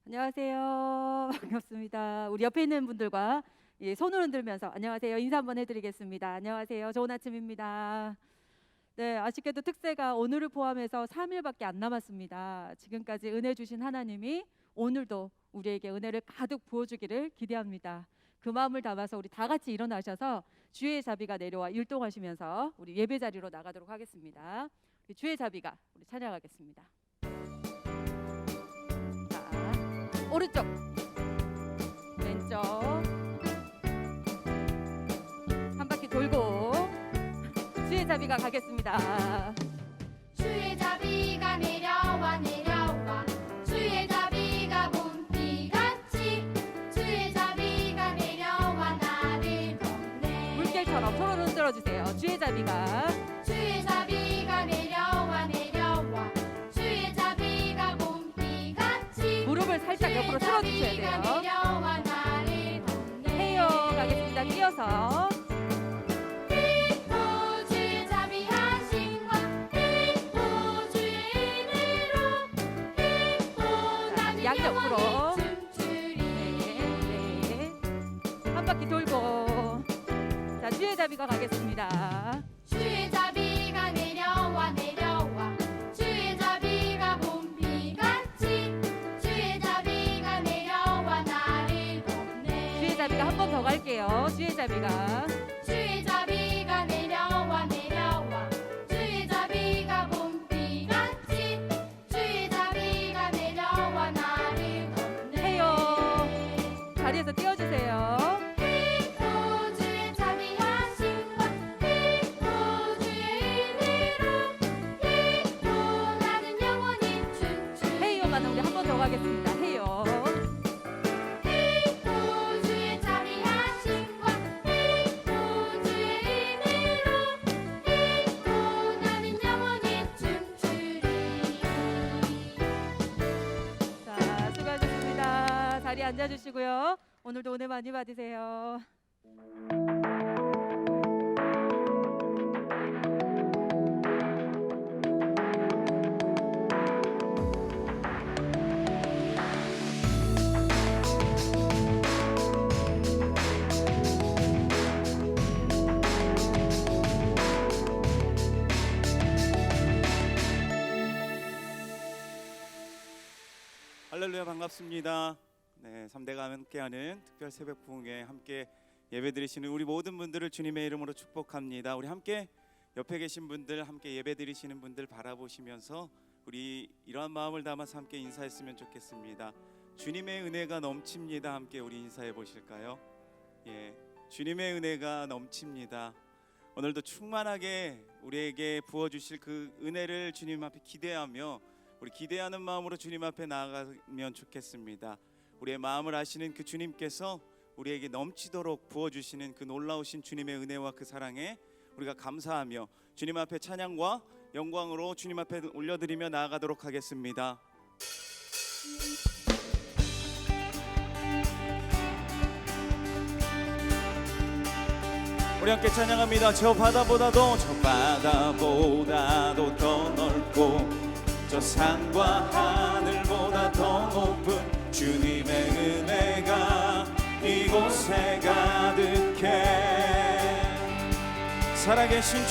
안녕하세요. 반갑습니다. 우리 옆에 있는 분들과 손을 흔들면서 안녕하세요. 인사 한번 해드리겠습니다. 안녕하세요. 좋은 아침입니다. 네, 아쉽게도 특세가 오늘을 포함해서 3일밖에 안 남았습니다. 지금까지 은혜 주신 하나님이 오늘도 우리에게 은혜를 가득 부어주기를 기대합니다. 그 마음을 담아서 우리 다 같이 일어나셔서 주의 자비가 내려와 율동하시면서 우리 예배 자리로 나가도록 하겠습니다. 주의 자비가 우리 찬양하겠습니다. 오른쪽, 왼쪽 한 바퀴 돌고 주의 자비가 가겠습니다. 주의 자비가 내려와 내려와 주의 자비가 봄비같이 주의 자비가 내려와 나를 덮네. 물결처럼 서로 흔들어주세요. 주의 자비가 주의 자비가 내려와 내려와 주의 자비가 봄비같이 무릎을 살짝 옆으로 틀어주셔야 돼요. 내려와 나를 덮네. 헤어 가겠습니다. 뛰어서 주의 자비 하심과 주의 은혜로 나는 양옆으로. 영원히 춤추리. 네. 한 바퀴 돌고 자 주의 자비가 가겠습니다. 주의 자비가 내려와 내려와 주의 자비가 봄비같이 주의 자비가 내려와 나를 덮네. 주의 자비가 한 번 더 갈게요. 주의 자비가 주의 자비가 내려와 내려와 주의 자비가 봄비같이 주의 자비가 내려와 나를 덮네. 헤어 자리에서 띄워주세요. 주의 자비 하심과 주의 은혜로 나는 영원히 춤추리. 헤이오만 우리 한 번 더 가겠습니다. 헤이오 주의 자비 하심과 주의 은혜로 나는 영원히 춤추리. 자 수고하셨습니다. 자리에 앉아주시고요. 오늘도 은혜 많이 받으세요. 할렐루야, 반갑습니다. 네, 3대가 함께하는 특별 새벽 부흥에 함께 예배드리시는 우리 모든 분들을 주님의 이름으로 축복합니다. 우리 함께 옆에 계신 분들, 함께 예배드리시는 분들 바라보시면서 우리 이러한 마음을 담아서 함께 인사했으면 좋겠습니다. 주님의 은혜가 넘칩니다. 함께 우리 인사해 보실까요? 예, 주님의 은혜가 넘칩니다. 오늘도 충만하게 우리에게 부어주실 그 은혜를 주님 앞에 기대하며 우리 기대하는 마음으로 주님 앞에 나아가면 좋겠습니다. 우리의 마음을 아시는 그 주님께서 우리에게 넘치도록 부어주시는 그 놀라우신 주님의 은혜와 그 사랑에 우리가 감사하며 주님 앞에 찬양과 영광으로 주님 앞에 올려드리며 나아가도록 하겠습니다. 우리 함께 찬양합니다. 저 바다보다도 더 넓고 저 산과 하늘보다 더 높은 주님의 은혜가 이곳에 가득해. 살아계신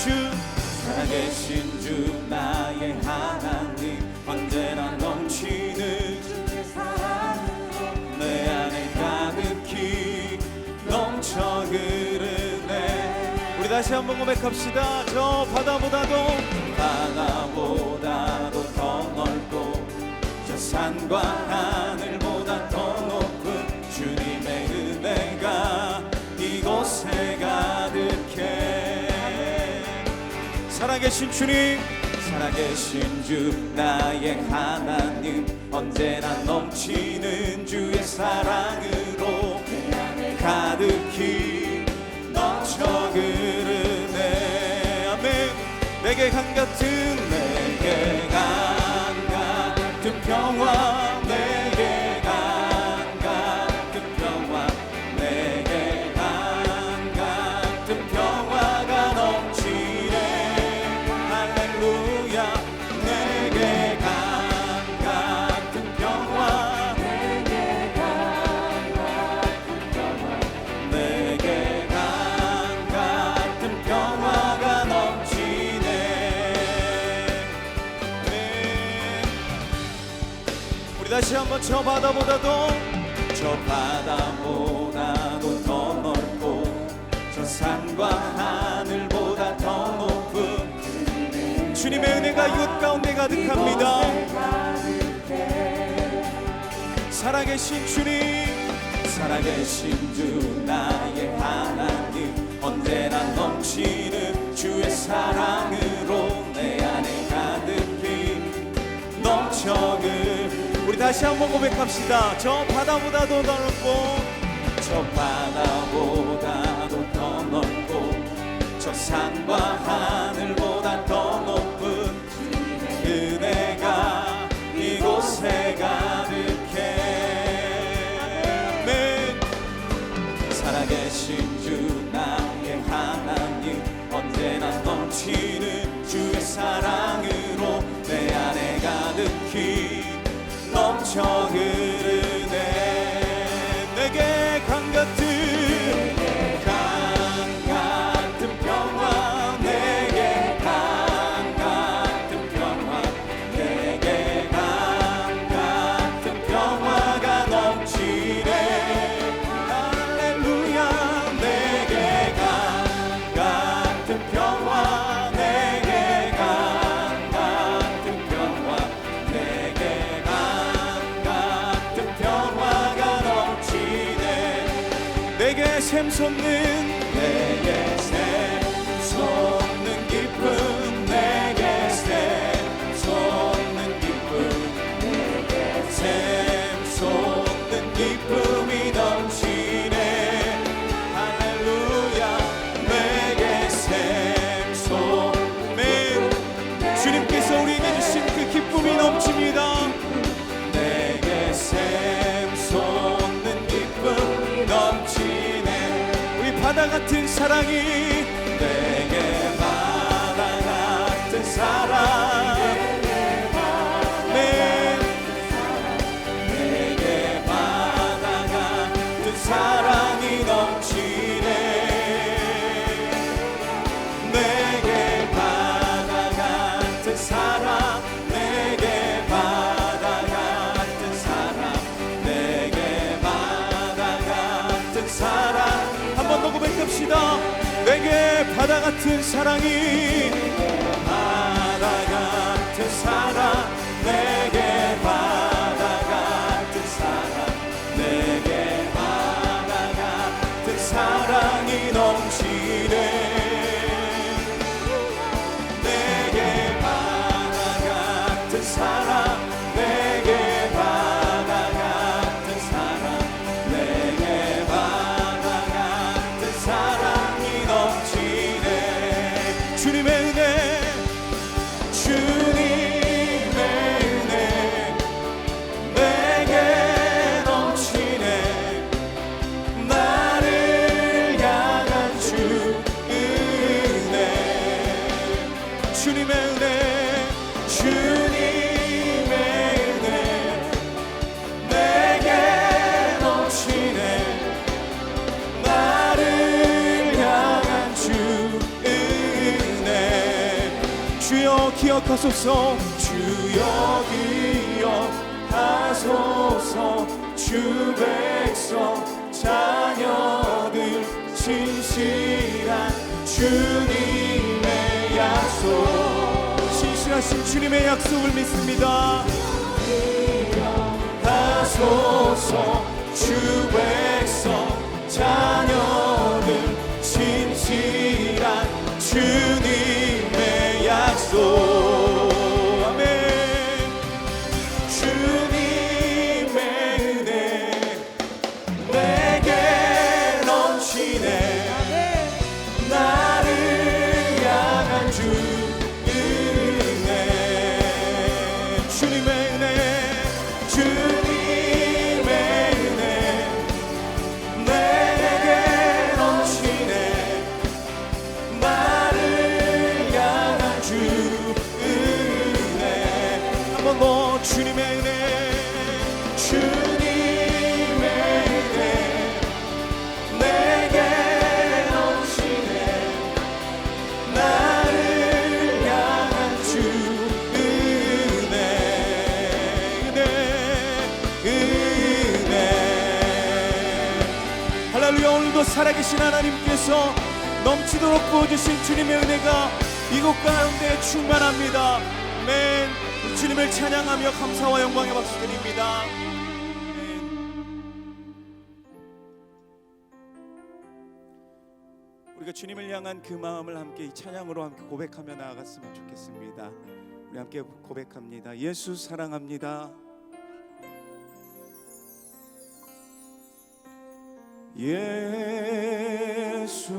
주 나의 하나님 언제나 넘치는 주의 사랑으로 내 안에 가득히 넘쳐 흐르네. 우리 다시 한번 고백합시다. 저 바다보다도 더 넓고 저 산과 하늘보다 더 높은 주님의 은혜가 이곳에 가득해. 살아계신 주 나의 하나님 언제나 넘치는 주의 사랑으로 내 안에 가득히 넘쳐 흐르네. 아멘. 내게 한같은 평화 내게 한같은 평화 내게 한같은 평화가 넘치네. 할렐루야. 내게 한같은 평화 내게 다시 한번 저 바다보다도 더 넓고 저 산과 하늘보다 더 높은 주님의 은혜가 이곳 가운데 가득합니다. 살아계신 주님, 살아계신 주 나의 하나님, 언제나 넘치는 주의 사랑으로 내 안에 가득히 넘쳐을. 우리 다시 한번 고백합시다. 저 바다보다도 더 넓고 저 바다보다도 더 넓고 저 산과 하늘보다 더 높은 은혜가 이곳에 가득해. 아멘. 살아계신 주 나의 하나님, 언제나 넘치는 주의 사랑으로 내 안에 가득히 넘쳐 흐르네. 내게 강 같은 평화, 내게 강 같은 평화, 내게 강 같은 평화가 넘치네. 할렐루야. 내게 강 같은 평화, 내게 강 같은 평화, 내게 강 같은 평화가 넘치네. 내게 샘솟는 기쁨, 내게 샘솟는 기쁨, 샘솟는 기쁨이 넘치네. 할렐루야. 내게 샘솟는 주님께서 우리에게 주신 그 기쁨이 넘칩니다. 내게 샘솟는 기쁨 넘치네. 우리 바다 같은 사랑이, 내게 바다 같은 사랑, 내게 바다 같은 사랑이 넘치네. 내게 바다 같은 사랑, 내게 바다 같은 사랑, 내게 바다 같은 사랑. 한 번 더 고백합시다. 내게 바다 같은 사랑이, 바다 같은 사랑, 내게 바다 같은 사랑, 내게 바다 같은 사랑이 넘치네. 내게 바다 같은 사랑, 내게 바다 같은 사랑, 내게 바다 같은 사랑이 넘치네. 주님의 은혜, 주님의 은혜 내게 넘치네. 나를 향한 주 은혜, 주님의 은혜, 주님의 은혜 내게 넘치네. 나를 향한 주 은혜. 주여 기억하소서, 주여 기억하소서. 주 백성 자녀들 진실한 주님의 약속, 신실하신 주님의 약속을 믿습니다. 하소서. 주 백성 자녀들 진실한 주님의 약속. 아멘. 주님의 은혜 내게 넘치네. 나를 향한 주 은혜, 주님의 은혜, 주님의 은혜 오늘도 살아계신 하나님께서 넘치도록 부어주신 주님의 은혜가 이곳 가운데 충만합니다. 아멘. 주님을 찬양하며 감사와 영광의 박수 드립니다. 우리가 주님을 향한 그 마음을 함께 이 찬양으로 함께 고백하며 나아갔으면 좋겠습니다. 우리 함께 고백합니다. 예수 사랑합니다. 예수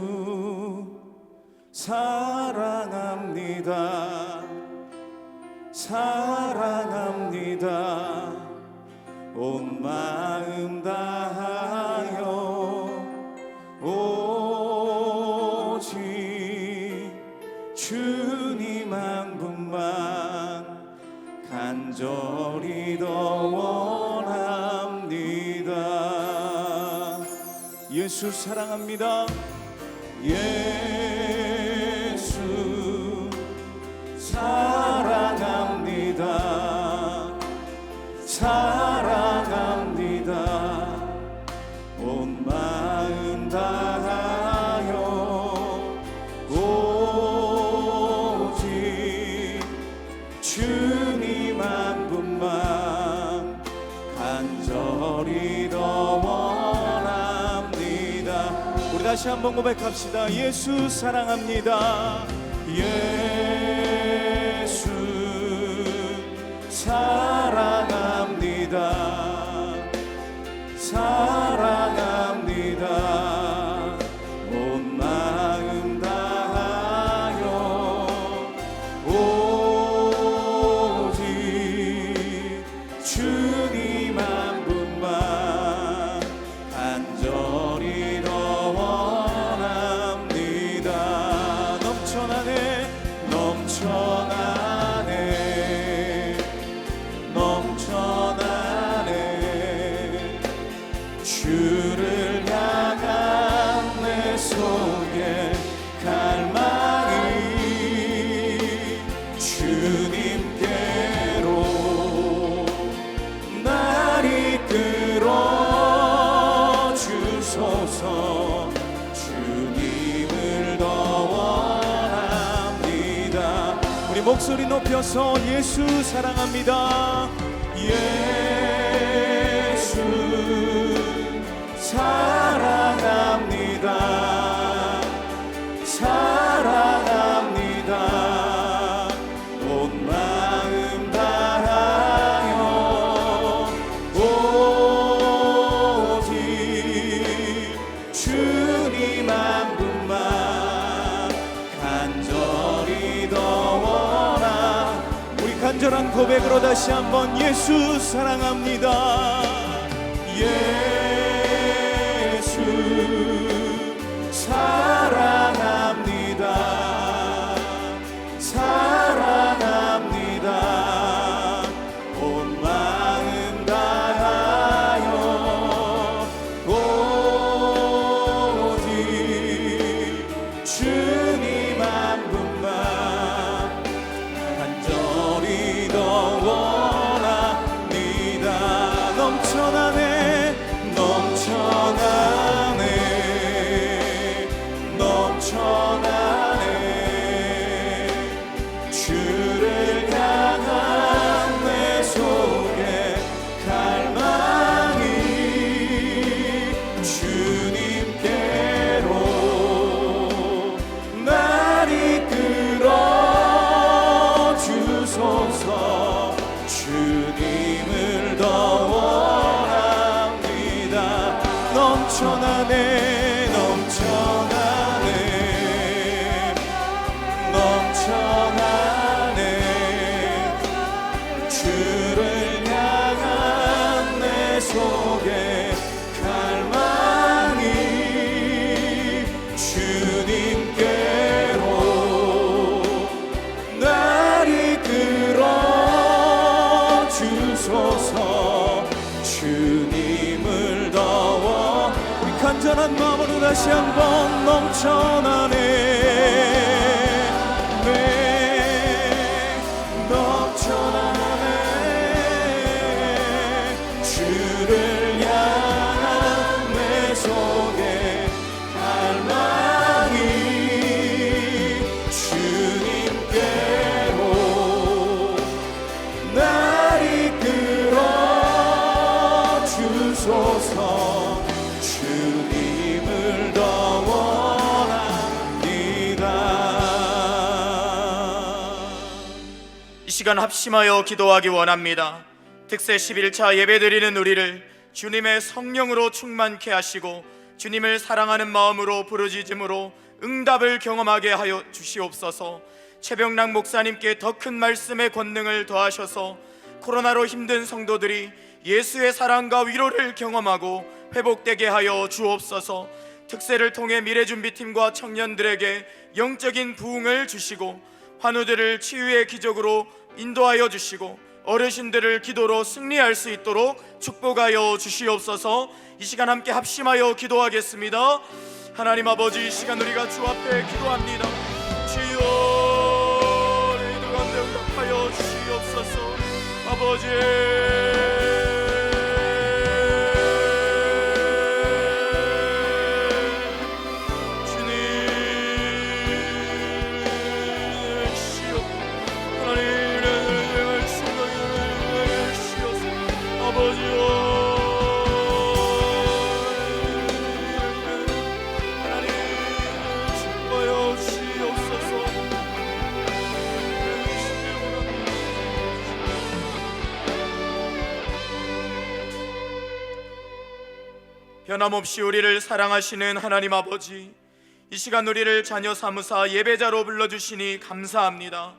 사랑합니다. 사랑합니다. 온 마음 다하여 오직 주님 한 분만 간절히 더 원합니다. 예수 사랑합니다. 예수 사랑합니다. 사랑합니다. 온 마음 다하여 오직 주님 한 분만 간절히 더 원합니다. 우리 다시 한번 고백합시다. 예수 사랑합니다. 예수 사랑합니다. 사랑합니다. 온 마음 다하여 오직 주님 한 분만 간절히 더 원합니다. 넘쳐나네 넘쳐나네 넘쳐나네 주를 향한 내 속에 갈망이 주님께로 날 이끌어 주소서. 주님을 더 원합니다. 우리 목소리 높여서 예수 사랑합니다. 예수 사랑합니다. 사랑합니다. 온 마음 다하여 오직 주님 한 분만 간절히 더 원하. 우리 간절한 고백으로 다시 한번 예수 사랑합니다. 예수 사랑합니다. 사랑합니다. 온 마음 다하여 오직 주님 한 분만 간절히 더 원합니다. 넘쳐나네 넘쳐나네 넘쳐나네 주를 향한 내 속에 갈망이 주님께로 날 이끌어 주소서. 주님을 더 원합니다. 넘쳐나네 넘쳐나네 넘쳐나네 주를 향한 내 속에 갈망이 주님께로 날 이끌어 주소서. 주님을 더 원. 우리 간절한 마음으로 다시 한번 넘쳐나네 네 넘쳐나네 주를 향한 내 속에 주옵소서. 주님을 더 원합니다. 이 시간 합심하여 기도하기 원합니다. 특세 11차 예배드리는 우리를 주님의 성령으로 충만케 하시고 주님을 사랑하는 마음으로 부르짖음으로 응답을 경험하게 하여 주시옵소서. 최병락 목사님께 더 큰 말씀의 권능을 더하셔서 코로나로 힘든 성도들이 예수의 사랑과 위로를 경험하고 회복되게 하여 주옵소서. 특세를 통해 미래준비팀과 청년들에게 영적인 부흥을 주시고 환우들을 치유의 기적으로 인도하여 주시고 어르신들을 기도로 승리할 수 있도록 축복하여 주시옵소서. 이 시간 함께 합심하여 기도하겠습니다. 하나님 아버지, 이 시간 우리가 주 앞에 기도합니다. 주여, 우리 기도 가운데 응답하여 주시옵소서. 아버지, 변함없이 우리를 사랑하시는 하나님 아버지, 이 시간 우리를 자녀 삼으사 예배자로 불러주시니 감사합니다.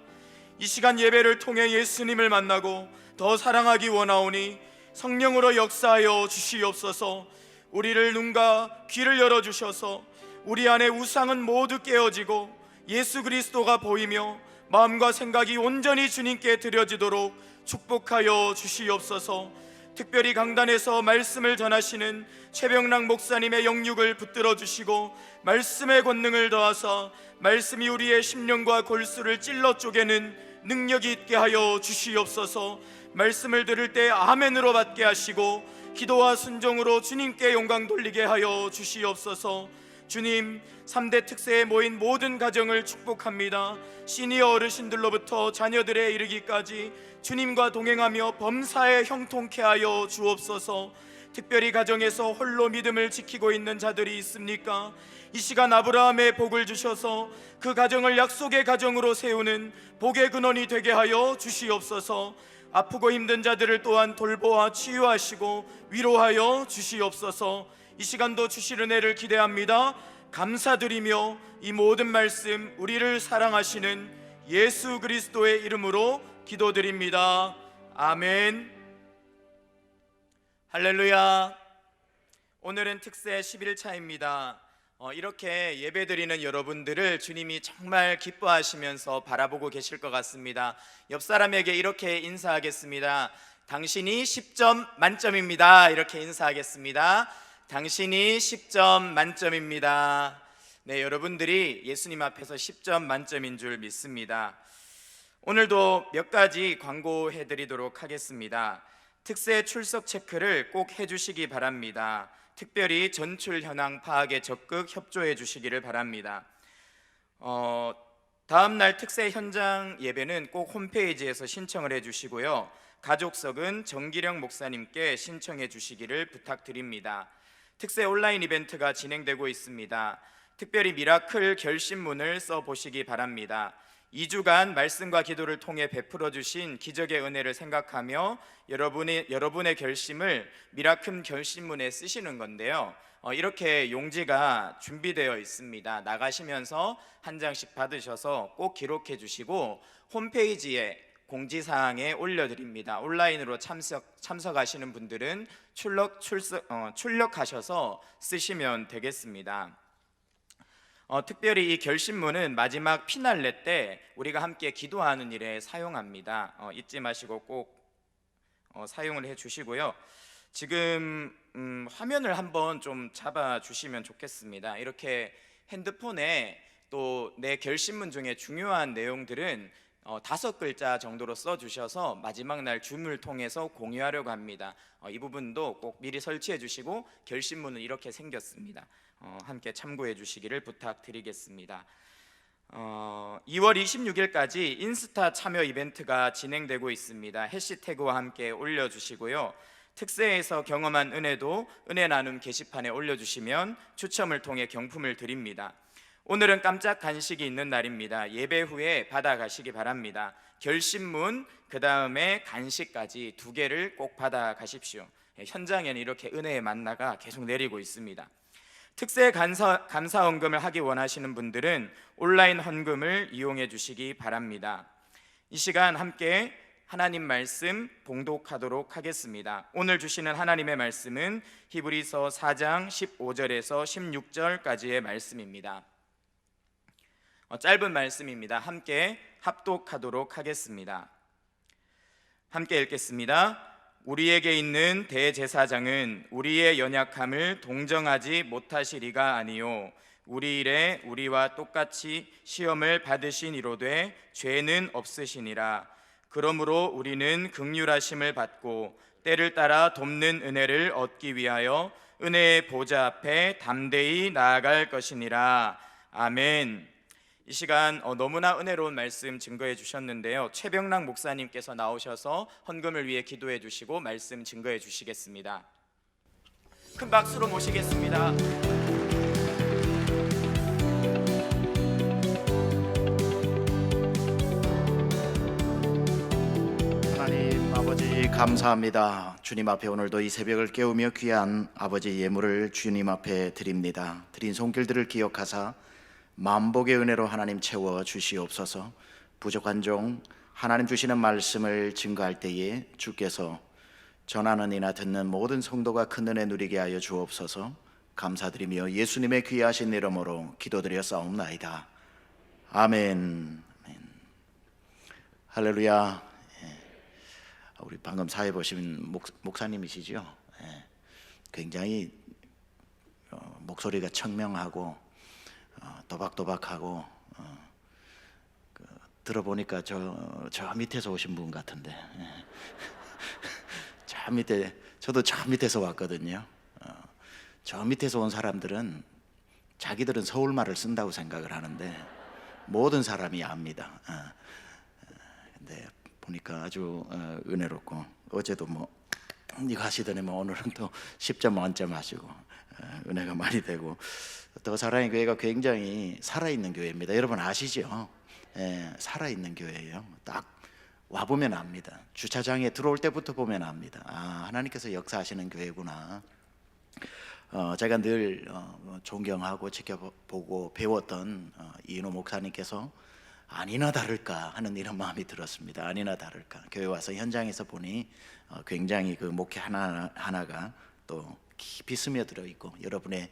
이 시간 예배를 통해 예수님을 만나고 더 사랑하기 원하오니 성령으로 역사하여 주시옵소서. 우리를 눈과 귀를 열어주셔서 우리 안에 우상은 모두 깨어지고 예수 그리스도가 보이며 마음과 생각이 온전히 주님께 드려지도록 축복하여 주시옵소서. 특별히 강단에서 말씀을 전하시는 최병락 목사님의 영육을 붙들어 주시고 말씀의 권능을 더하사 말씀이 우리의 심령과 골수를 찔러 쪼개는 능력이 있게 하여 주시옵소서. 말씀을 들을 때 아멘으로 받게 하시고 기도와 순종으로 주님께 영광 돌리게 하여 주시옵소서. 주님, 3대 특세에 모인 모든 가정을 축복합니다. 시니어 어르신들로부터 자녀들에 이르기까지 주님과 동행하며 범사에 형통케 하여 주옵소서. 특별히 가정에서 홀로 믿음을 지키고 있는 자들이 있습니까? 이 시간 아브라함의 복을 주셔서 그 가정을 약속의 가정으로 세우는 복의 근원이 되게 하여 주시옵소서. 아프고 힘든 자들을 또한 돌보아 치유하시고 위로하여 주시옵소서. 이 시간도 주실 은혜를 기대합니다. 감사드리며 이 모든 말씀 우리를 사랑하시는 예수 그리스도의 이름으로 기도드립니다. 아멘. 할렐루야. 오늘은 특세 11차입니다. 이렇게 예배드리는 여러분들을 주님이 정말 기뻐하시면서 바라보고 계실 것 같습니다. 옆 사람에게 이렇게 인사하겠습니다. 당신이 10점 만점입니다. 이렇게 인사하겠습니다. 당신이 10점 만점입니다. 네, 여러분들이 예수님 앞에서 10점 만점인 줄 믿습니다. 오늘도 몇 가지 광고해 드리도록 하겠습니다. 특세 출석 체크를 꼭 해주시기 바랍니다. 특별히 전출 현황 파악에 적극 협조해 주시기를 바랍니다. 다음 날 특세 현장 예배는 꼭 홈페이지에서 신청을 해 주시고요. 가족석은 정기령 목사님께 신청해 주시기를 부탁드립니다. 특세 온라인 이벤트가 진행되고 있습니다. 특별히 미라클 결심문을 써보시기 바랍니다. 2주간 말씀과 기도를 통해 베풀어 주신 기적의 은혜를 생각하며 여러분의 결심을 미라클 결심문에 쓰시는 건데요. 이렇게 용지가 준비되어 있습니다. 나가시면서 한 장씩 받으셔서 꼭 기록해 주시고 홈페이지에 공지사항에 올려드립니다. 온라인으로 참석하시는 분들은 출력하셔서 쓰시면 되겠습니다. 특별히 이 결심문은 마지막 피날레 때 우리가 함께 기도하는 일에 사용합니다. 잊지 마시고 꼭 사용을 해 주시고요. 지금 화면을 한번 좀 잡아 주시면 좋겠습니다. 이렇게 핸드폰에 또 내 결심문 중에 중요한 내용들은 5글자 정도로 써주셔서 마지막 날 줌을 통해서 공유하려고 합니다. 이 부분도 꼭 미리 설치해 주시고 결심문은 이렇게 생겼습니다. 함께 참고해 주시기를 부탁드리겠습니다. 2월 26일까지 인스타 참여 이벤트가 진행되고 있습니다. 해시태그와 함께 올려주시고요. 특세에서 경험한 은혜도 은혜 나눔 게시판에 올려주시면 추첨을 통해 경품을 드립니다. 오늘은 깜짝 간식이 있는 날입니다. 예배 후에 받아가시기 바랍니다. 결심문, 그 다음에 간식까지 2개를 꼭 받아가십시오. 현장에는 이렇게 은혜의 만나가 계속 내리고 있습니다. 특세 감사 헌금을 하기 원하시는 분들은 온라인 헌금을 이용해 주시기 바랍니다. 이 시간 함께 하나님 말씀 봉독하도록 하겠습니다. 오늘 주시는 하나님의 말씀은 히브리서 4장 15절에서 16절까지의 말씀입니다. 짧은 말씀입니다. 함께 합독하도록 하겠습니다. 함께 읽겠습니다. 우리에게 있는 대제사장은 우리의 연약함을 동정하지 못하시리가 아니요 우리 일에 우리와 똑같이 시험을 받으시니로되 죄는 없으시니라. 그러므로 우리는 긍휼하심을 받고 때를 따라 돕는 은혜를 얻기 위하여 은혜의 보좌 앞에 담대히 나아갈 것이니라. 아멘. 이 시간 너무나 은혜로운 말씀 증거해 주셨는데요. 최병락 목사님께서 나오셔서 헌금을 위해 기도해 주시고 말씀 증거해 주시겠습니다. 큰 박수로 모시겠습니다. 하나님 아버지 감사합니다. 주님 앞에 오늘도 이 새벽을 깨우며 귀한 아버지 예물을 주님 앞에 드립니다. 드린 손길들을 기억하사 만복의 은혜로 하나님 채워 주시옵소서. 부족한 종 하나님 주시는 말씀을 증거할 때에 주께서 전하는 이나 듣는 모든 성도가 큰 은혜 누리게 하여 주옵소서. 감사드리며 예수님의 귀하신 이름으로 기도드려 싸움나이다. 아멘. 할렐루야. 우리 방금 사회 보신 목사님이시죠? 굉장히 목소리가 청명하고 도박도박하고 들어보니까 저 밑에서 오신 분 같은데 저 밑에 저도 저 밑에서 왔거든요. 저 밑에서 온 사람들은 자기들은 서울말을 쓴다고 생각을 하는데 모든 사람이 압니다. 근데 보니까 아주 은혜롭고 어제도 뭐 이거 하시더니 뭐 오늘은 또 10점 만점 하시고 은혜가 많이 되고 더 사랑의 교회가 굉장히 살아있는 교회입니다. 여러분 아시죠? 살아있는 교회예요. 딱 와보면 압니다. 주차장에 들어올 때부터 보면 압니다. 아, 하나님께서 역사하시는 교회구나. 제가 늘 존경하고 지켜보고 배웠던 이인호 목사님께서 아니나 다를까 하는 이런 마음이 들었습니다. 아니나 다를까 교회 와서 현장에서 보니 굉장히 그 목회 하나하나가 또 깊이 스며들어 있고 여러분의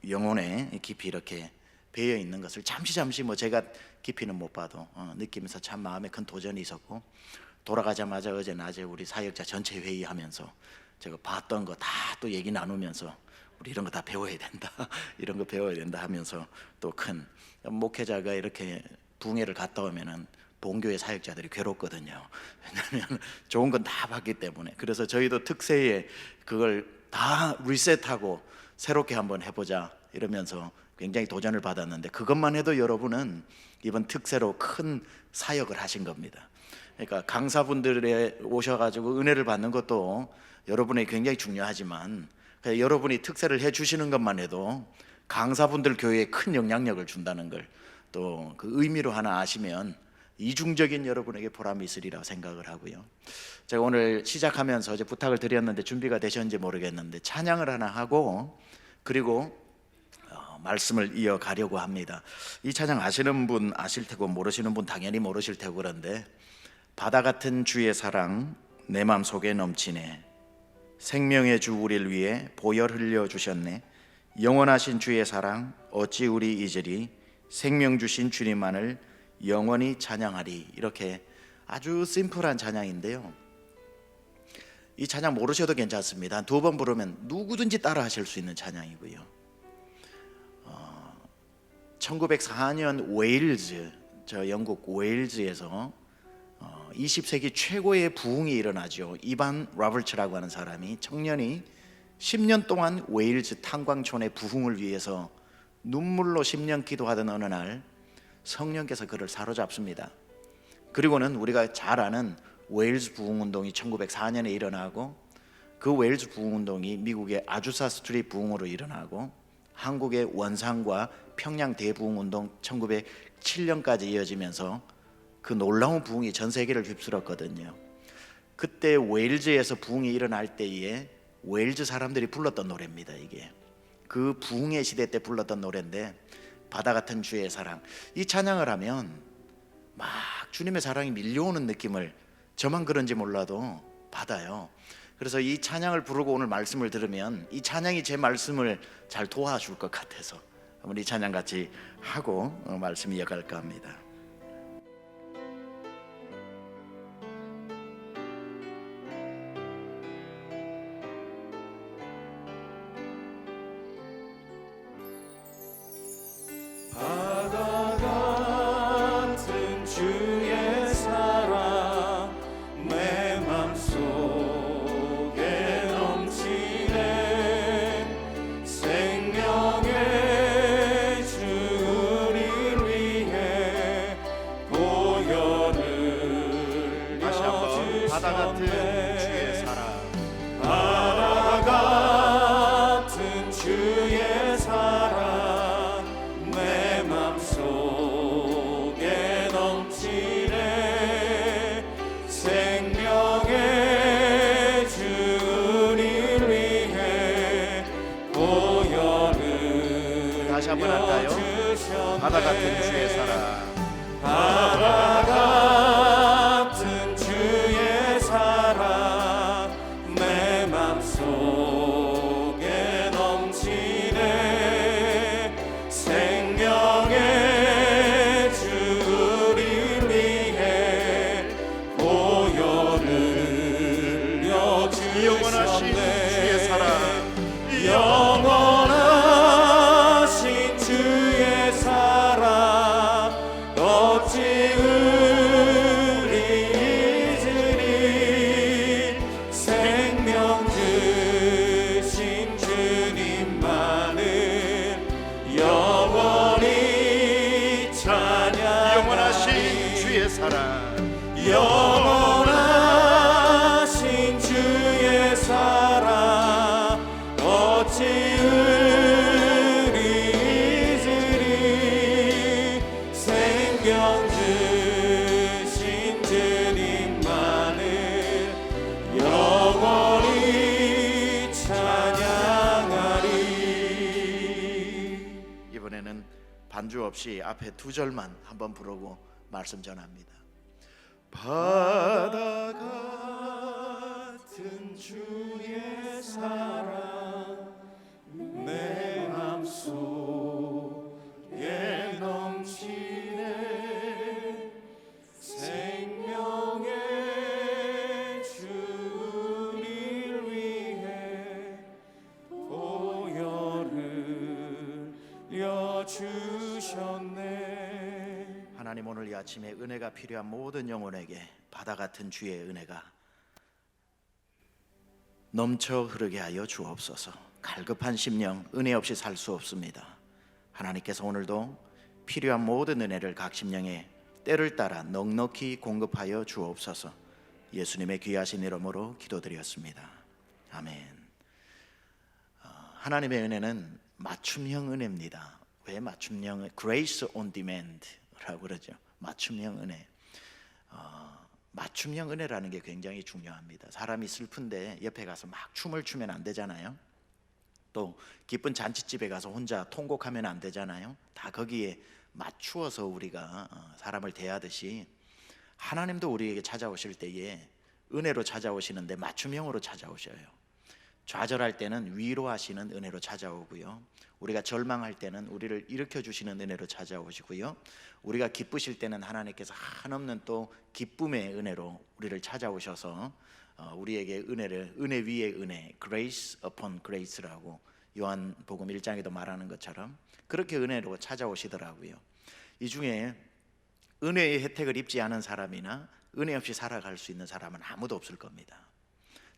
영혼에 깊이 이렇게 배어 있는 것을 잠시 뭐 제가 깊이는 못 봐도 느끼면서 참 마음에 큰 도전이 있었고, 돌아가자마자 어제 낮에 우리 사역자 전체 회의하면서 제가 봤던 거 다 또 얘기 나누면서 우리 이런 거 다 배워야 된다 이런 거 배워야 된다 하면서 또 큰 목회자가 이렇게 붕해를 갔다 오면은 본교회 사역자들이 괴롭거든요. 왜냐하면 좋은 건 다 봤기 때문에. 그래서 저희도 특세에 그걸 다 리셋하고 새롭게 한번 해보자 이러면서 굉장히 도전을 받았는데, 그것만 해도 여러분은 이번 특세로 큰 사역을 하신 겁니다. 그러니까 강사분들에 오셔가지고 은혜를 받는 것도 여러분에게 굉장히 중요하지만, 여러분이 특세를 해주시는 것만 해도 강사분들 교회에 큰 영향력을 준다는 걸 또 그 의미로 하나 아시면 이중적인 여러분에게 보람이 있으리라 생각을 하고요. 제가 오늘 시작하면서 이제 부탁을 드렸는데 준비가 되셨는지 모르겠는데 찬양을 하나 하고 그리고 말씀을 이어가려고 합니다. 이 찬양 아시는 분 아실 테고 모르시는 분 당연히 모르실 테고 그런데, 바다 같은 주의 사랑 내 맘속에 넘치네, 생명의 주 우리를 위해 보혈 흘려 주셨네, 영원하신 주의 사랑 어찌 우리 잊으리, 생명 주신 주님만을 영원히 찬양하리. 이렇게 아주 심플한 찬양인데요, 이 찬양 모르셔도 괜찮습니다. 2번 부르면 누구든지 따라 하실 수 있는 찬양이고요. 1904년 웨일즈, 저 영국 웨일즈에서 20세기 최고의 부흥이 일어나죠. 이반 로버츠라고 하는 사람이, 청년이 10년 동안 웨일즈 탄광촌의 부흥을 위해서 눈물로 10년 기도하던 어느 날 성령께서 그를 사로잡습니다. 그리고는 우리가 잘 아는 웨일즈 부흥운동이 1904년에 일어나고 그 웨일즈 부흥운동이 미국의 아주사 스트릿 부흥으로 일어나고 한국의 원산과 평양 대부흥운동 1907년까지 이어지면서 그 놀라운 부흥이 전 세계를 휩쓸었거든요. 그때 웨일즈에서 부흥이 일어날 때에 웨일즈 사람들이 불렀던 노래입니다. 이게 그 부흥의 시대 때 불렀던 노래인데, 바다 같은 주의 사랑. 이 찬양을 하면 막 주님의 사랑이 밀려오는 느낌을 저만 그런지 몰라도 받아요. 그래서 이 찬양을 부르고 오늘 말씀을 들으면 이 찬양이 제 말씀을 잘 도와줄 것 같아서 한번 이 찬양 같이 하고 말씀 이어갈까 합니다. 바다 같은 주의 사랑 내 맘속에 넘치네. 생명의 주 우리를 위해 보혈을 다시 한번 바다 같은 주의 사랑. 바다 같은 주의 사랑 내 맘속에 넘치네. 생명의 주 우리를 위해 보혈을 다시 한번 할까요? 주셨네. 바다 같은 주의 사랑. 바다 같은 주의 사랑 내 맘속에 넘치네. 생명의 주 우리를 위해 보혈을 영원하신 주의 사랑. 주셨네. 영원하신 주의 사랑 어찌 우리 잊으리. 생명 주신 주님만을 영원히 찬양하리. 영원하신 주의 사랑. 영원하신 주의 사랑 어찌 우리 잊으리. 생명 주신 주님만을 영원히 찬양하리. 이번에는 반주 없이 앞에 두 절만 한번 부르고 말씀 전합니다. 바다 같은 주의 사랑 내 맘속에 넘치네. 생명의 주 우리를 위해 보혈을 주셨네. 하나님, 오늘 이 아침에 은혜가 필요한 모든 영혼에게 바다 같은 주의 은혜가 넘쳐 흐르게 하여 주옵소서. 갈급한 심령 은혜 없이 살 수 없습니다. 하나님께서 오늘도 필요한 모든 은혜를 각 심령에 때를 따라 넉넉히 공급하여 주옵소서. 예수님의 귀하신 이름으로 기도드렸습니다. 아멘. 하나님의 은혜는 맞춤형 은혜입니다. 왜 맞춤형? Grace on demand라고 그러죠. 맞춤형 은혜. 맞춤형 은혜라는 게 굉장히 중요합니다. 사람이 슬픈데 옆에 가서 막 춤을 추면 안 되잖아요. 또 기쁜 잔치집에 가서 혼자 통곡하면 안 되잖아요. 다 거기에 맞추어서 우리가 사람을 대하듯이 하나님도 우리에게 찾아오실 때에 은혜로 찾아오시는데 맞춤형으로 찾아오셔요. 좌절할 때는 위로하시는 은혜로 찾아오고요. 우리가 절망할 때는 우리를 일으켜 주시는 은혜로 찾아오시고요. 우리가 기쁘실 때는 하나님께서 한없는 또 기쁨의 은혜로 우리를 찾아오셔서 우리에게 은혜를, 은혜 위에 은혜, grace upon grace라고 요한복음 1장에도 말하는 것처럼 그렇게 은혜로 찾아오시더라고요. 이 중에 은혜의 혜택을 입지 않은 사람이나 은혜 없이 살아갈 수 있는 사람은 아무도 없을 겁니다.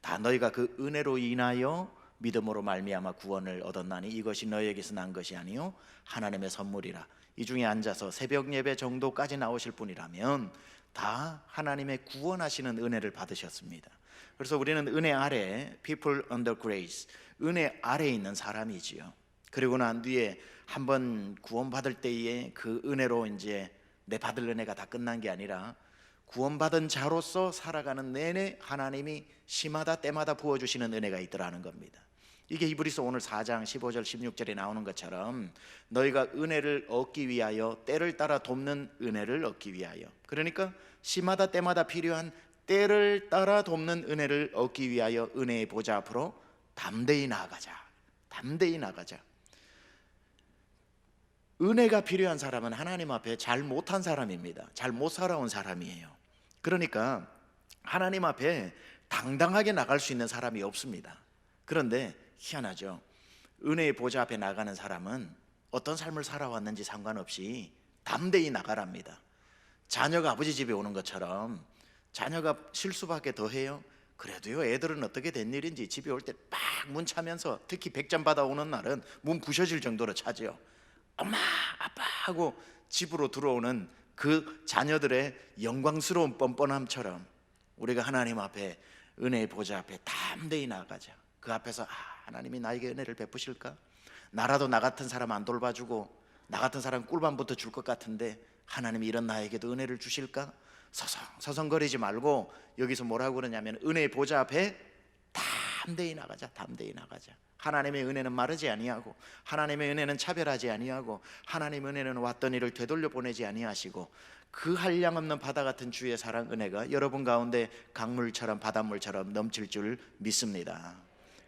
다 너희가 그 은혜로 인하여 믿음으로 말미암아 구원을 얻었나니 이것이 너희에게서 난 것이 아니요 하나님의 선물이라. 이 중에 앉아서 새벽 예배 정도까지 나오실 분이라면 다 하나님의 구원하시는 은혜를 받으셨습니다. 그래서 우리는 은혜 아래, people under grace, 은혜 아래에 있는 사람이지요. 그리고 난 뒤에 한번 구원받을 때에 그 은혜로 이제 내 받을 은혜가 다 끝난 게 아니라 구원받은 자로서 살아가는 내내 하나님이 시마다 때마다 부어주시는 은혜가 있더라는 겁니다. 이게 히브리서 오늘 4장 15절 16절에 나오는 것처럼 너희가 은혜를 얻기 위하여 때를 따라 돕는 은혜를 얻기 위하여, 그러니까 시마다 때마다 필요한 때를 따라 돕는 은혜를 얻기 위하여 은혜의 보좌 앞으로 담대히 나아가자. 담대히 나가자. 은혜가 필요한 사람은 하나님 앞에 잘 못한 사람입니다. 잘 못 살아온 사람이에요. 그러니까 하나님 앞에 당당하게 나갈 수 있는 사람이 없습니다. 그런데 희한하죠. 은혜의 보좌 앞에 나가는 사람은 어떤 삶을 살아왔는지 상관없이 담대히 나가랍니다. 자녀가 아버지 집에 오는 것처럼 자녀가 실수밖에 더 해요. 그래도요, 애들은 어떻게 된 일인지 집에 올 때 막 문 차면서, 특히 백전 받아오는 날은 문 부셔질 정도로 차죠. 엄마, 아빠 하고 집으로 들어오는 그 자녀들의 영광스러운 뻔뻔함처럼 우리가 하나님 앞에, 은혜의 보좌 앞에 담대히 나가자. 그 앞에서 하나님이 나에게 은혜를 베푸실까? 나라도 나 같은 사람 안 돌봐주고 나 같은 사람 꿀밤부터 줄 것 같은데 하나님이 이런 나에게도 은혜를 주실까? 서성거리지 말고 여기서 뭐라고 그러냐면 은혜의 보좌 앞에 담대히 나가자. 담대히 나가자. 하나님의 은혜는 마르지 아니하고 하나님의 은혜는 차별하지 아니하고 하나님의 은혜는 왔던 일을 되돌려 보내지 아니하시고 그 한량없는 바다 같은 주의 사랑 은혜가 여러분 가운데 강물처럼 바닷물처럼 넘칠 줄 믿습니다.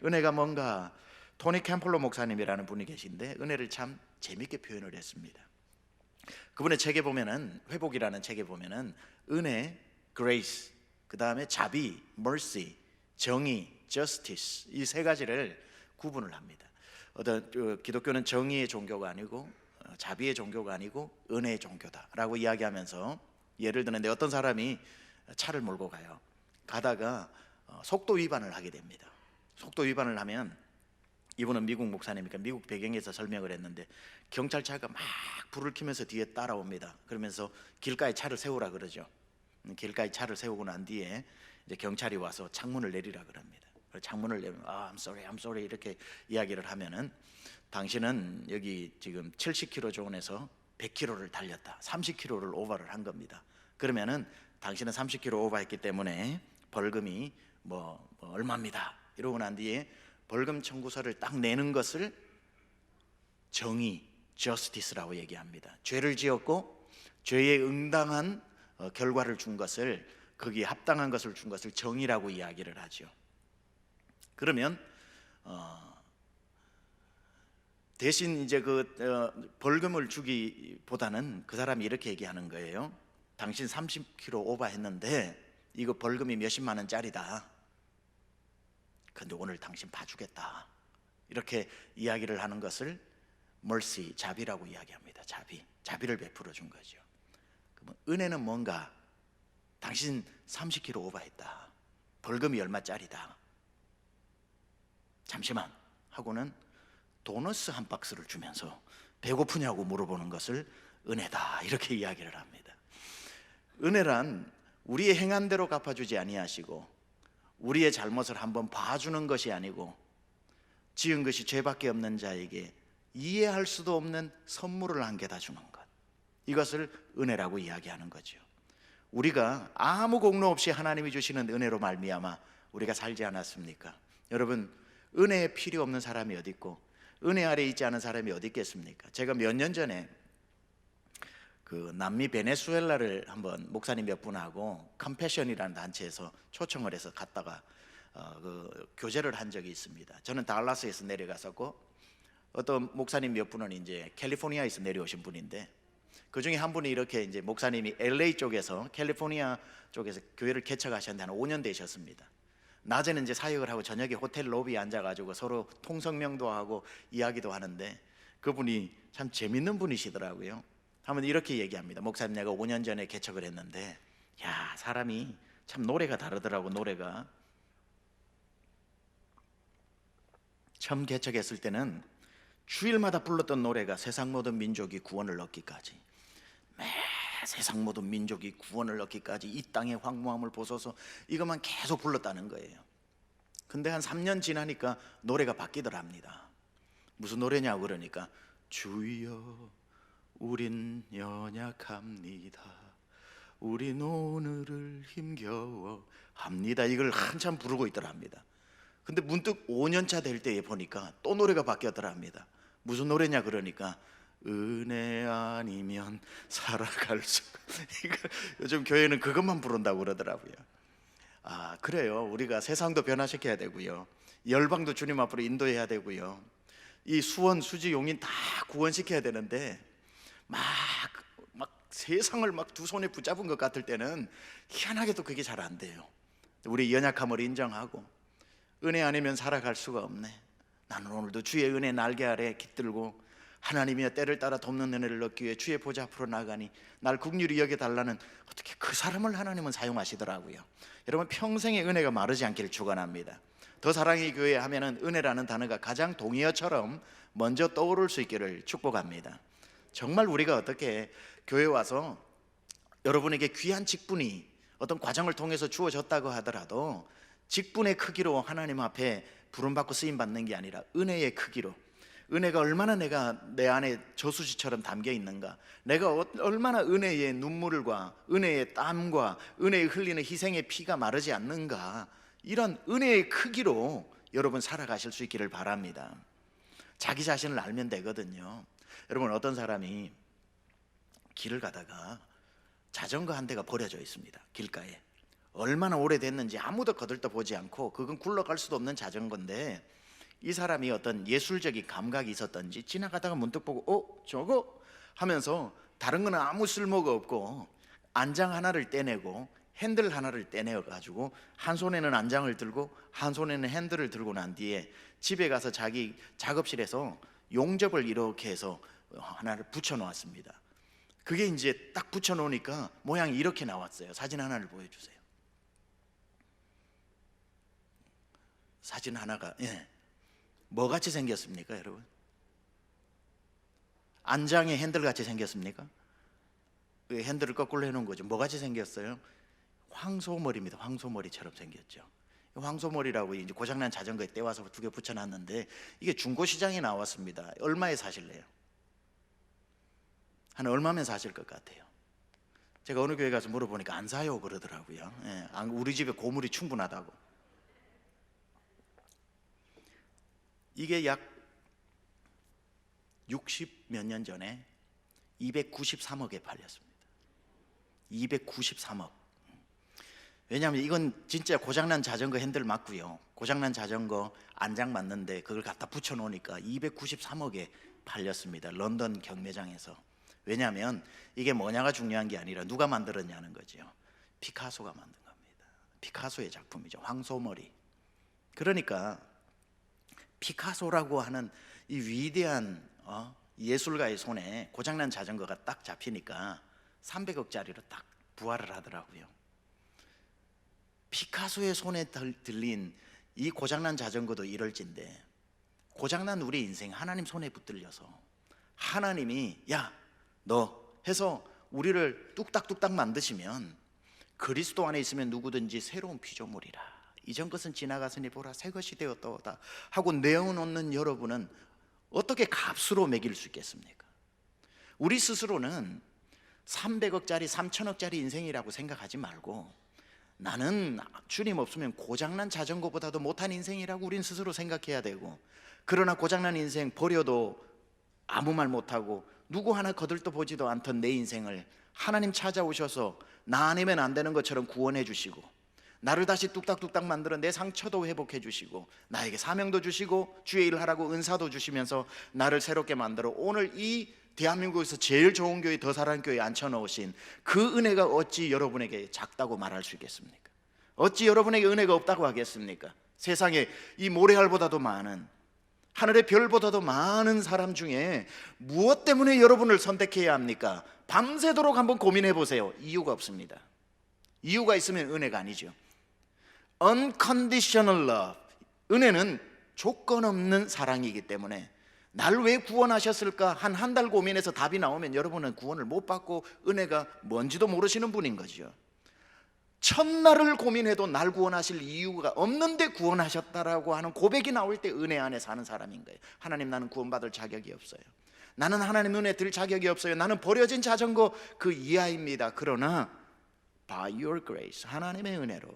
은혜가 뭔가, 토니 캠플러 목사님이라는 분이 계신데 은혜를 참 재밌게 표현을 했습니다. 그분의 책에 보면은, 회복이라는 책에 보면은 은혜, grace, 그 다음에 자비, mercy, 정의, justice, 이 세 가지를 구분을 합니다. 기독교는 정의의 종교가 아니고 자비의 종교가 아니고 은혜의 종교다라고 이야기하면서, 예를 들는데 어떤 사람이 차를 몰고 가요. 가다가 속도 위반을 하게 됩니다. 속도 위반을 하면, 이분은 미국 목사님이니까 미국 배경에서 설명을 했는데, 경찰차가 막 불을 켜면서 뒤에 따라옵니다. 그러면서 길가에 차를 세우라 그러죠. 길가에 차를 세우고 난 뒤에 이제 경찰이 와서 창문을 내리라 그럽니다. 창문을 내면 I'm sorry 이렇게 이야기를 하면은, 당신은 여기 지금 70km 존에서 100km를 달렸다, 30km를 오버를 한 겁니다. 그러면은 당신은 30km 오버했기 때문에 벌금이 뭐 얼마입니다. 이러고 난 뒤에 벌금 청구서를 딱 내는 것을 정의, justice라고 얘기합니다. 죄를 지었고 죄에 응당한 결과를 준 것을, 거기에 합당한 것을 준 것을 정의라고 이야기를 하죠. 그러면 대신 이제 벌금을 주기보다는 그 사람이 이렇게 얘기하는 거예요. 당신 30km 오버했는데 이거 벌금이 몇십만 원짜리다. 근데 오늘 당신 봐주겠다. 이렇게 이야기를 하는 것을 mercy, 자비라고 이야기합니다. 자비를 베풀어 준 거죠. 그러면 은혜는 뭔가, 당신 30km 오버했다. 벌금이 얼마짜리다. 잠시만 하고는 도너스 한 박스를 주면서 배고프냐고 물어보는 것을 은혜다, 이렇게 이야기를 합니다. 은혜란 우리의 행한 대로 갚아주지 아니하시고 우리의 잘못을 한번 봐주는 것이 아니고 지은 것이 죄밖에 없는 자에게 이해할 수도 없는 선물을 안겨다 주는 것, 이것을 은혜라고 이야기하는 거죠. 우리가 아무 공로 없이 하나님이 주시는 은혜로 말미암아 우리가 살지 않았습니까? 여러분, 은혜에 필요 없는 사람이 어디 있고 은혜 아래 있지 않은 사람이 어디 있겠습니까? 제가 몇 년 전에 그 남미 베네수엘라를 한번 목사님 몇 분하고 컴패션이라는 단체에서 초청을 해서 갔다가 교제를 한 적이 있습니다. 저는 달라스에서 내려갔었고 어떤 목사님 몇 분은 이제 캘리포니아에서 내려오신 분인데, 그 중에 한 분이 이렇게 이제 목사님이 LA 쪽에서, 캘리포니아 쪽에서 교회를 개척하셨는데 한 5년 되셨습니다. 낮에는 이제 사역을 하고 저녁에 호텔 로비에 앉아가지고 서로 통성명도 하고 이야기도 하는데, 그분이 참 재밌는 분이시더라고요. 한번 이렇게 얘기합니다. 목사님, 내가 5년 전에 개척을 했는데 야, 사람이 참 노래가 다르더라고. 노래가 처음 개척했을 때는 주일마다 불렀던 노래가 세상 모든 민족이 구원을 얻기까지, 매 세상 모든 민족이 구원을 얻기까지 이 땅의 황무함을 보소서, 이것만 계속 불렀다는 거예요. 근데 한 3년 지나니까 노래가 바뀌더랍니다. 무슨 노래냐 그러니까 주여 우린 연약합니다, 우린 오늘을 힘겨워 합니다, 이걸 한참 부르고 있더랍니다. 근데 문득 5년차 될 때에 보니까 또 노래가 바뀌었더랍니다. 무슨 노래냐 그러니까 은혜 아니면 살아갈 수가 요즘 교회는 그것만 부른다고 그러더라고요. 아, 그래요. 우리가 세상도 변화시켜야 되고요, 열방도 주님 앞으로 인도해야 되고요, 이 수원, 수지, 용인 다 구원시켜야 되는데 막 세상을 막 두 손에 붙잡은 것 같을 때는 희한하게도 그게 잘 안 돼요. 우리 연약함을 인정하고 은혜 아니면 살아갈 수가 없네, 나는 오늘도 주의 은혜 날개 아래 깃들고 하나님의 때를 따라 돕는 은혜를 얻기 위해 주의 보좌 앞으로 나가니 날 긍휼히 여겨달라는, 어떻게 그 사람을 하나님은 사용하시더라고요. 여러분, 평생의 은혜가 마르지 않기를 축원합니다. 더 사랑의 교회 하면은 은혜라는 단어가 가장 동의어처럼 먼저 떠오를 수 있기를 축복합니다. 정말 우리가 어떻게 교회 와서 여러분에게 귀한 직분이 어떤 과정을 통해서 주어졌다고 하더라도 직분의 크기로 하나님 앞에 부름받고 쓰임받는 게 아니라 은혜의 크기로, 은혜가 얼마나 내가 내 안에 저수지처럼 담겨 있는가, 내가 얼마나 은혜의 눈물과 은혜의 땀과 은혜의 흘리는 희생의 피가 마르지 않는가, 이런 은혜의 크기로 여러분 살아가실 수 있기를 바랍니다. 자기 자신을 알면 되거든요. 여러분, 어떤 사람이 길을 가다가 자전거 한 대가 버려져 있습니다. 길가에 얼마나 오래됐는지 아무도 거들떠보지 않고, 그건 굴러갈 수도 없는 자전거인데 이 사람이 어떤 예술적인 감각이 있었던지 지나가다가 문득 보고 저거 하면서, 다른 거는 아무 쓸모가 없고 안장 하나를 떼내고 핸들 하나를 떼내가지고 한 손에는 안장을 들고 한 손에는 핸들을 들고 난 뒤에 집에 가서 자기 작업실에서 용접을 이렇게 해서 하나를 붙여 놓았습니다. 그게 이제 딱 붙여 놓으니까 모양이 이렇게 나왔어요. 사진 하나를 보여주세요. 사진 하나가 뭐 같이 생겼습니까, 여러분? 안장의 핸들 같이 생겼습니까? 핸들을 거꾸로 해놓은 거죠. 뭐 같이 생겼어요? 황소머리입니다. 황소머리처럼 생겼죠. 황소머리라고 이제 고장난 자전거에 떼와서 두 개 붙여놨는데 이게 중고시장에 나왔습니다. 얼마에 사실래요? 한 얼마면 사실 것 같아요? 제가 어느 교회 가서 물어보니까 안 사요 그러더라고요. 우리 집에 고물이 충분하다고. 이게 약 60 몇 년 전에 293억에 팔렸습니다. 293억. 왜냐하면 이건 진짜 고장난 자전거 핸들 맞고요, 고장난 자전거 안장 맞는데 그걸 갖다 붙여 놓으니까 293억에 팔렸습니다. 런던 경매장에서. 왜냐하면 이게 뭐냐가 중요한 게 아니라 누가 만들었냐는 거죠. 피카소가 만든 겁니다. 피카소의 작품이죠. 황소머리. 그러니까 피카소라고 하는 이 위대한 예술가의 손에 고장난 자전거가 딱 잡히니까 300억짜리로 딱 부활을 하더라고요. 피카소의 손에 들린 이 고장난 자전거도 이럴진데, 고장난 우리 인생 하나님 손에 붙들려서 하나님이 야 너 해서 우리를 뚝딱뚝딱 만드시면, 그리스도 안에 있으면 누구든지 새로운 피조물이라, 이전 것은 지나갔으니 보라 새 것이 되었도다 하고 내어놓는 여러분은 어떻게 값으로 매길 수 있겠습니까? 우리 스스로는 300억짜리 3천억짜리 인생이라고 생각하지 말고, 나는 주님 없으면 고장난 자전거보다도 못한 인생이라고 우린 스스로 생각해야 되고, 그러나 고장난 인생 버려도 아무 말 못하고 누구 하나 거들떠보지도 않던 내 인생을 하나님 찾아오셔서 나 아니면 안 되는 것처럼 구원해 주시고, 나를 다시 뚝딱뚝딱 만들어 내 상처도 회복해 주시고, 나에게 사명도 주시고 주의 일을 하라고 은사도 주시면서 나를 새롭게 만들어 오늘 이 대한민국에서 제일 좋은 교회 더 사랑하는 교회에 앉혀놓으신 그 은혜가 어찌 여러분에게 작다고 말할 수 있겠습니까? 어찌 여러분에게 은혜가 없다고 하겠습니까? 세상에 이 모래알보다도 많은, 하늘의 별보다도 많은 사람 중에 무엇 때문에 여러분을 선택해야 합니까? 밤새도록 한번 고민해 보세요. 이유가 없습니다. 이유가 있으면 은혜가 아니죠. Unconditional love, 은혜는 조건 없는 사랑이기 때문에 날 왜 구원하셨을까? 한 달 고민해서 답이 나오면 여러분은 구원을 못 받고 은혜가 뭔지도 모르시는 분인 거죠. 첫날을 고민해도 날 구원하실 이유가 없는데 구원하셨다라고 하는 고백이 나올 때 은혜 안에 사는 사람인 거예요. 하나님, 나는 구원받을 자격이 없어요. 나는 하나님 눈에 들 자격이 없어요. 나는 버려진 자전거 그 이하입니다. 그러나 by your grace, 하나님의 은혜로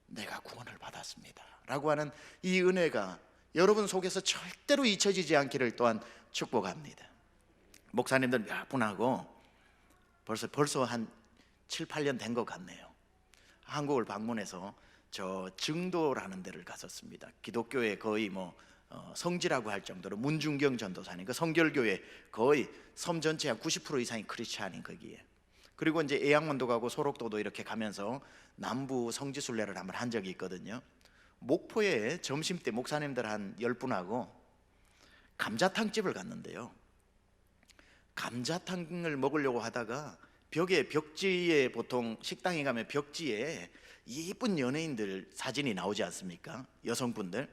내가 구원을 받았습니다 라고 하는 이 은혜가 여러분 속에서 절대로 잊혀지지 않기를 또한 축복합니다. 목사님들 몇 분하고 벌써 한 7, 8년 된 것 같네요. 한국을 방문해서 저 증도라는 데를 갔었습니다. 기독교의 거의 성지라고 할 정도로 문중경 전도사님, 그 성결교회 거의 섬 전체 한 90% 이상이 크리스찬인 거기에. 그리고 이제 애양원도 가고 소록도도 이렇게 가면서 남부 성지순례를 한번 한 적이 있거든요. 목포에 점심 때 목사님들 한 10분하고 감자탕집을 갔는데요. 감자탕을 먹으려고 하다가 벽지에, 보통 식당에 가면 벽지에 이쁜 연예인들 사진이 나오지 않습니까? 여성분들.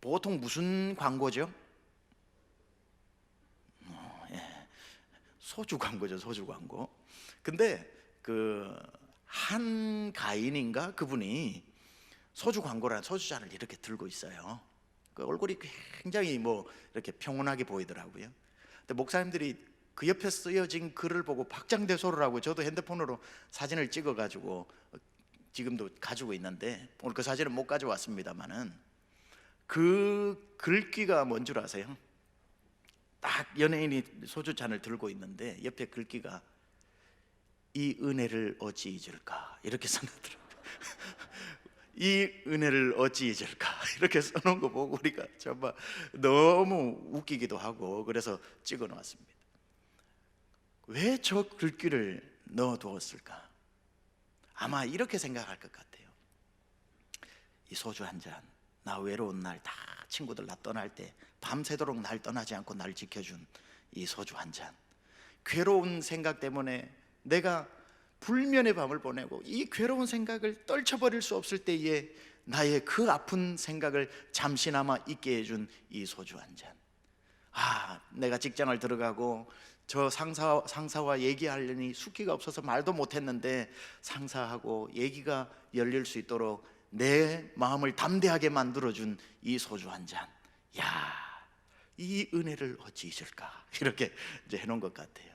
보통 무슨 광고죠? 소주 광고죠, 소주 광고. 근데 그 한가인인가 그분이 소주 광고라는 소주잔을 이렇게 들고 있어요. 그 얼굴이 굉장히 이렇게 평온하게 보이더라고요. 근데 목사님들이 그 옆에 쓰여진 글을 보고 박장대소를 하고, 저도 핸드폰으로 사진을 찍어가지고 지금도 가지고 있는데 오늘 그 사진은 못 가져왔습니다만은 그 글귀가 뭔 줄 아세요? 딱 연예인이 소주잔을 들고 있는데 옆에 글귀가 이 은혜를 어찌 잊을까 이렇게 써놨더라고요. 이 은혜를 어찌 잊을까 이렇게 써놓은 거 보고 우리가 정말 너무 웃기기도 하고 그래서 찍어 놓았습니다. 왜 저 글귀를 넣어두었을까? 아마 이렇게 생각할 것 같아요. 이 소주 한 잔, 나 외로운 날 다 친구들 나 떠날 때 밤새도록 날 떠나지 않고 날 지켜준 이 소주 한 잔, 괴로운 생각 때문에 내가 불면의 밤을 보내고 이 괴로운 생각을 떨쳐버릴 수 없을 때에 나의 그 아픈 생각을 잠시나마 잊게 해준 이 소주 한 잔. 내가 직장을 들어가고 저 상사와 얘기하려니 숫기가 없어서 말도 못했는데 상사하고 얘기가 열릴 수 있도록 내 마음을 담대하게 만들어준 이 소주 한 잔. 이 은혜를 어찌 잊을까 이렇게 이제 해놓은 것 같아요.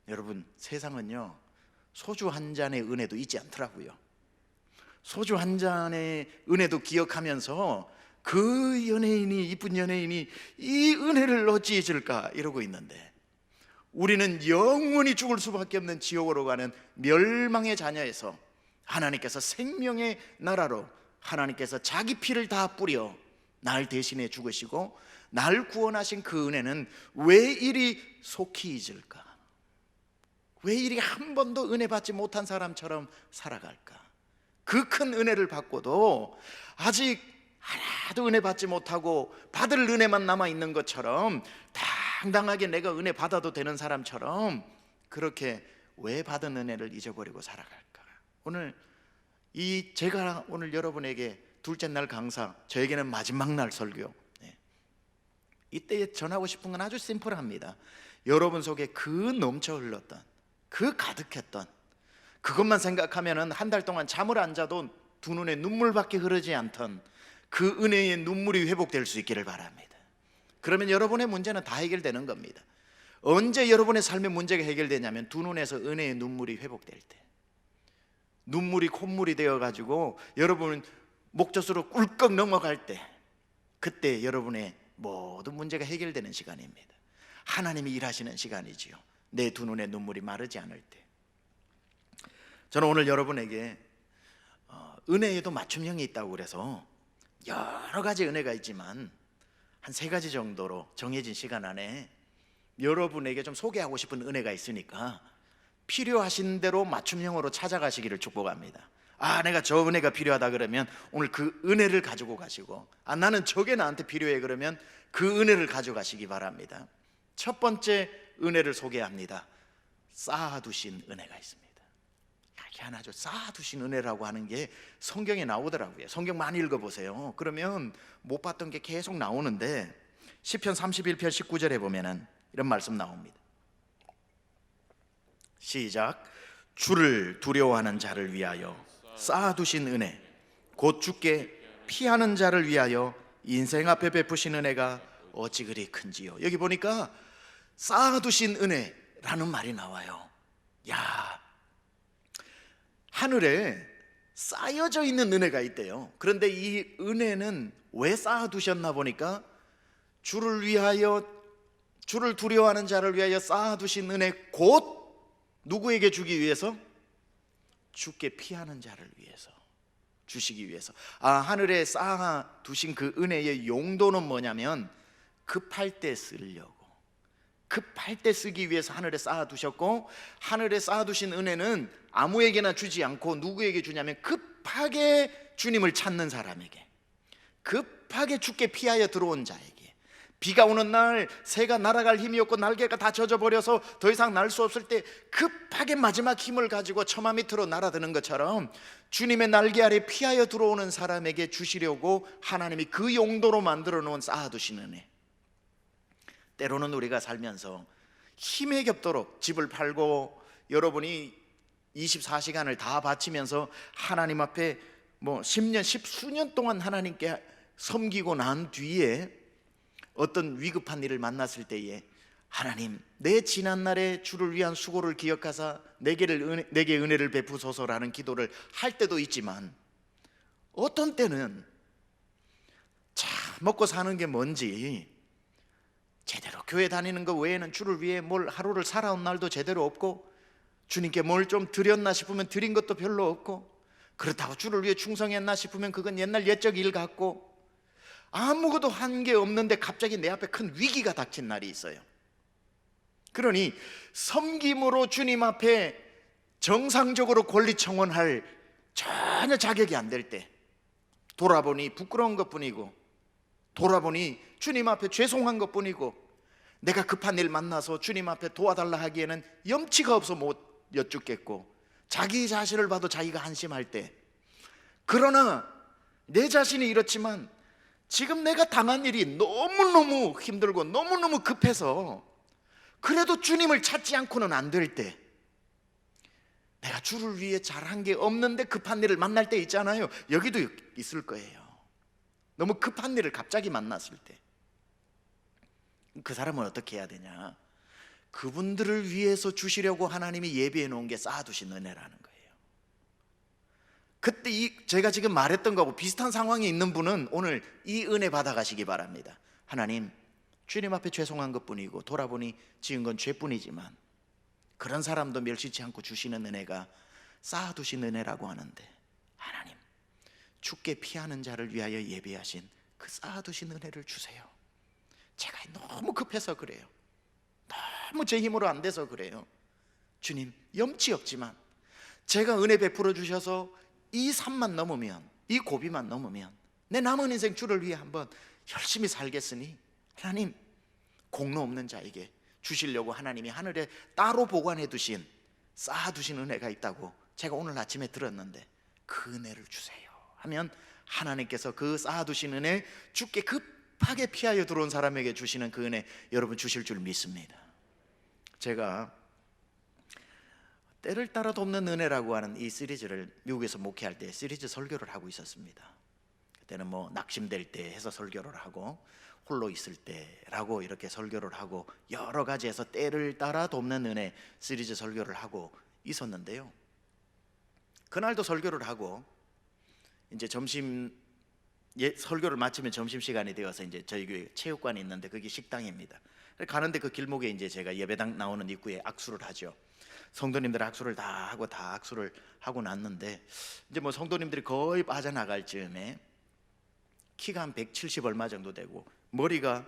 여러분, 세상은요 소주 한 잔의 은혜도 잊지 않더라고요. 소주 한 잔의 은혜도 기억하면서 그 연예인이, 이쁜 연예인이 이 은혜를 어찌 잊을까 이러고 있는데, 우리는 영원히 죽을 수밖에 없는 지옥으로 가는 멸망의 자녀에서 하나님께서 생명의 나라로 하나님께서 자기 피를 다 뿌려 날 대신해 죽으시고 날 구원하신 그 은혜는 왜 이리 속히 잊을까? 왜 이리 한 번도 은혜 받지 못한 사람처럼 살아갈까? 그 큰 은혜를 받고도 아직 하나도 은혜 받지 못하고 받을 은혜만 남아있는 것처럼 당당하게 내가 은혜 받아도 되는 사람처럼 그렇게 왜 받은 은혜를 잊어버리고 살아갈까? 제가 오늘 여러분에게 둘째 날 강사, 저에게는 마지막 날 설교, 이때 전하고 싶은 건 아주 심플합니다. 여러분 속에 그 넘쳐 흘렀던, 그 가득했던 그것만 생각하면은 한 달 동안 잠을 안 자도 두 눈에 눈물밖에 흐르지 않던 그 은혜의 눈물이 회복될 수 있기를 바랍니다. 그러면 여러분의 문제는 다 해결되는 겁니다. 언제 여러분의 삶의 문제가 해결되냐면 두 눈에서 은혜의 눈물이 회복될 때, 눈물이 콧물이 되어가지고 여러분 목젖으로 꿀꺽 넘어갈 때, 그때 여러분의 모든 문제가 해결되는 시간입니다. 하나님이 일하시는 시간이지요. 내 두 눈에 눈물이 마르지 않을 때. 저는 오늘 여러분에게 은혜에도 맞춤형이 있다고 그래서 여러 가지 은혜가 있지만 한 3가지 정도로 정해진 시간 안에 여러분에게 좀 소개하고 싶은 은혜가 있으니까 필요하신 대로 맞춤형으로 찾아가시기를 축복합니다. 내가 저 은혜가 필요하다 그러면 오늘 그 은혜를 가지고 가시고, 나는 저게 나한테 필요해 그러면 그 은혜를 가져가시기 바랍니다. 첫 번째 은혜를 소개합니다. 쌓아두신 은혜가 있습니다. 희한하죠. 쌓아두신 은혜라고 하는 게 성경에 나오더라고요. 성경 많이 읽어보세요. 그러면 못 봤던 게 계속 나오는데 시편 31편 19절에 보면은 이런 말씀 나옵니다. 시작. 주를 두려워하는 자를 위하여 쌓아두신 은혜, 곧 주께 피하는 자를 위하여 인생 앞에 베푸신 은혜가 어찌 그리 큰지요. 여기 보니까 쌓아두신 은혜라는 말이 나와요. 야, 하늘에 쌓여져 있는 은혜가 있대요. 그런데 이 은혜는 왜 쌓아두셨나 보니까 주를 두려워하는 자를 위하여 쌓아두신 은혜, 곧 누구에게 주기 위해서? 주께 피하는 자를 위해서 주시기 위해서. 하늘에 쌓아두신 그 은혜의 용도는 뭐냐면 급할 때 쓰려고, 급할 때 쓰기 위해서 하늘에 쌓아두셨고, 하늘에 쌓아두신 은혜는 아무에게나 주지 않고 누구에게 주냐면 급하게 주님을 찾는 사람에게, 급하게 주께 피하여 들어온 자에게. 비가 오는 날 새가 날아갈 힘이 없고 날개가 다 젖어버려서 더 이상 날 수 없을 때 급하게 마지막 힘을 가지고 처마 밑으로 날아드는 것처럼 주님의 날개 아래 피하여 들어오는 사람에게 주시려고 하나님이 그 용도로 만들어 놓은 쌓아두신 은혜. 때로는 우리가 살면서 힘에 겹도록 집을 팔고 여러분이 24시간을 다 바치면서 하나님 앞에 10년, 10수년 동안 하나님께 섬기고 난 뒤에 어떤 위급한 일을 만났을 때에 하나님, 내 지난날의 주를 위한 수고를 기억하사 내게 은혜를 베푸소서라는 기도를 할 때도 있지만, 어떤 때는 먹고 사는 게 뭔지 제대로 교회 다니는 것 외에는 주를 위해 뭘 하루를 살아온 날도 제대로 없고, 주님께 뭘 좀 드렸나 싶으면 드린 것도 별로 없고, 그렇다고 주를 위해 충성했나 싶으면 그건 옛날 옛적 일 같고, 아무것도 한 게 없는데 갑자기 내 앞에 큰 위기가 닥친 날이 있어요. 그러니 섬김으로 주님 앞에 정상적으로 권리 청원할 전혀 자격이 안 될 때, 돌아보니 부끄러운 것뿐이고, 돌아보니 주님 앞에 죄송한 것뿐이고, 내가 급한 일 만나서 주님 앞에 도와달라 하기에는 염치가 없어 못 여쭙겠고, 자기 자신을 봐도 자기가 한심할 때, 그러나 내 자신이 이렇지만 지금 내가 당한 일이 너무너무 힘들고 너무너무 급해서 그래도 주님을 찾지 않고는 안 될 때, 내가 주를 위해 잘한 게 없는데 급한 일을 만날 때 있잖아요. 여기도 있을 거예요. 너무 급한 일을 갑자기 만났을 때, 그 사람은 어떻게 해야 되냐? 그분들을 위해서 주시려고 하나님이 예비해 놓은 게 쌓아두신 은혜라는 거예요. 그때 제가 지금 말했던 거하고 비슷한 상황에 있는 분은 오늘 이 은혜 받아가시기 바랍니다. 하나님, 주님 앞에 죄송한 것뿐이고 돌아보니 지은 건 죄뿐이지만 그런 사람도 멸시치 않고 주시는 은혜가 쌓아두신 은혜라고 하는데, 하나님, 주께 피하는 자를 위하여 예비하신 그 쌓아두신 은혜를 주세요. 제가 너무 급해서 그래요. 너무 제 힘으로 안 돼서 그래요. 주님, 염치 없지만 제가 은혜 베풀어 주셔서 이 산만 넘으면, 이 고비만 넘으면 내 남은 인생 주를 위해 한번 열심히 살겠으니 하나님, 공로 없는 자에게 주시려고 하나님이 하늘에 따로 보관해 두신, 쌓아두신 은혜가 있다고 제가 오늘 아침에 들었는데 그 은혜를 주세요 하면 하나님께서 그 쌓아두신 은혜, 주께 급하게 피하여 들어온 사람에게 주시는 그 은혜 여러분 주실 줄 믿습니다. 제가 때를 따라 돕는 은혜라고 하는 이 시리즈를 미국에서 목회할 때 시리즈 설교를 하고 있었습니다. 그때는 낙심될 때 해서 설교를 하고, 홀로 있을 때라고 이렇게 설교를 하고, 여러 가지에서 때를 따라 돕는 은혜 시리즈 설교를 하고 있었는데요. 그날도 설교를 하고 이제 설교를 마치면 점심시간이 되어서 이제 저희 교회 체육관이 있는데 거기 식당입니다. 가는데 그 길목에 이제 제가 예배당 나오는 입구에 악수를 하죠. 성도님들 악수를 다 악수를 하고 났는데, 이제 성도님들이 거의 빠져나갈 즈음에 키가 한 170 얼마 정도 되고 머리가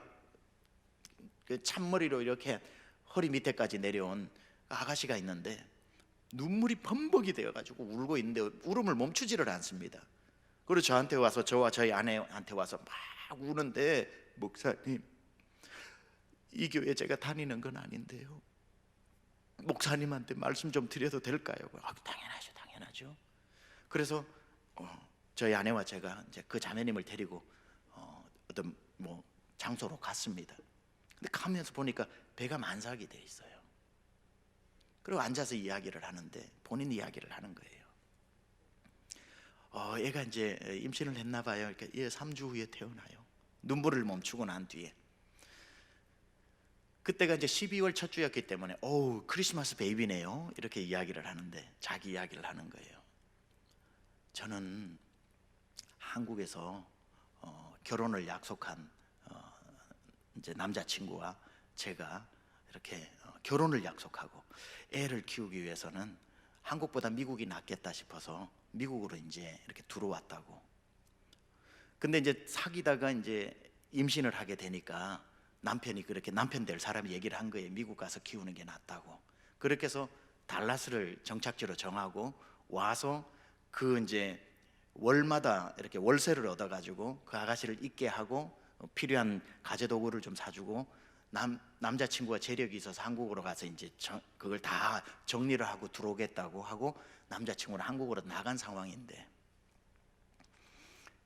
그 찬머리로 이렇게 허리 밑에까지 내려온 아가씨가 있는데 눈물이 범벅이 되어가지고 울고 있는데 울음을 멈추지를 않습니다. 그리고 저한테 와서, 저와 저희 아내한테 와서 막 우는데, 목사님, 이 교회 제가 다니는 건 아닌데요, 목사님한테 말씀 좀 드려도 될까요? 당연하죠. 그래서 저희 아내와 제가 이제 그 자매님을 데리고 어떤 장소로 갔습니다. 근데 가면서 보니까 배가 만삭이 돼 있어요. 그리고 앉아서 이야기를 하는데 본인 이야기를 하는 거예요. 애가 이제 임신을 했나 봐요. 그러니까 3주 후에 태어나요. 눈물을 멈추고 난 뒤에 그때가 이제 12월 첫 주였기 때문에 크리스마스 베이비네요. 이렇게 이야기를 하는데 자기 이야기를 하는 거예요. 저는 한국에서 결혼을 약속한 이제 남자친구와 제가 이렇게 결혼을 약속하고 애를 키우기 위해서는 한국보다 미국이 낫겠다 싶어서 미국으로 이제 이렇게 들어왔다고. 근데 이제 사귀다가 이제 임신을 하게 되니까 남편이 그렇게 남편 될 사람이 얘기를 한 거예요. 미국 가서 키우는 게 낫다고. 그렇게 해서 달라스를 정착지로 정하고 와서 그 이제 월마다 이렇게 월세를 얻어가지고 그 아가씨를 있게 하고 필요한 가재도구를 좀 사주고 남자친구가 재력이 있어서 한국으로 가서 이제 그걸 다 정리를 하고 들어오겠다고 하고 남자친구는 한국으로 나간 상황인데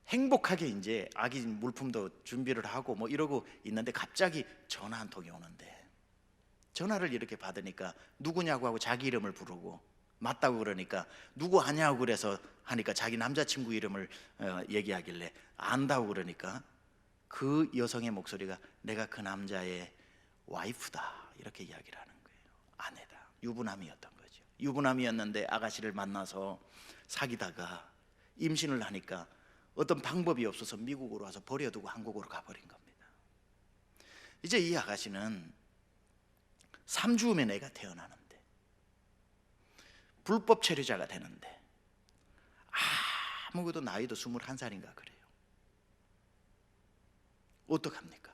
행복하게 이제 아기 물품도 준비를 하고 뭐 이러고 있는데 갑자기 전화 한 통이 오는데 전화를 이렇게 받으니까 누구냐고 하고 자기 이름을 부르고 맞다고 그러니까 누구 아냐고 그래서 하니까 자기 남자친구 이름을 얘기하길래 안다고 그러니까 그 여성의 목소리가 내가 그 남자의 와이프다 이렇게 이야기를 하는 거예요. 아내다. 유부남이었던 거죠. 유부남이었는데 아가씨를 만나서 사귀다가 임신을 하니까 어떤 방법이 없어서 미국으로 와서 버려두고 한국으로 가버린 겁니다. 이제 이 아가씨는 3주 후면 애가 태어나는데 불법 체류자가 되는데 아무것도 나이도 21살인가 그래요. 어떡합니까?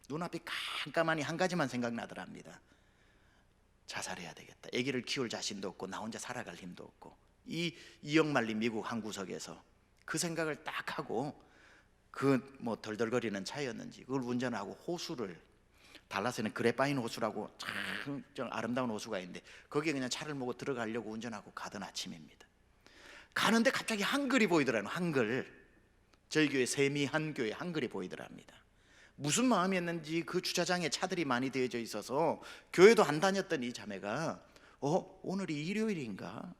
눈앞이 깜깜하니 한 가지만 생각나더랍니다. 자살해야 되겠다. 아기를 키울 자신도 없고 나 혼자 살아갈 힘도 없고 이 이역말린 미국 한 구석에서 그 생각을 딱 하고 그 뭐 덜덜거리는 차였는지 그걸 운전하고 호수를 달라스에는 그래파인 호수라고 참 아름다운 호수가 있는데 거기에 그냥 차를 몰고 들어가려고 운전하고 가던 아침입니다. 가는데 갑자기 한글이 보이더라고요. 한글. 저희 교회 세미한교회 한글이 보이더랍니다. 무슨 마음이었는지 그 주차장에 차들이 많이 되어져 있어서 교회도 안 다녔던 이 자매가 오늘이 일요일인가?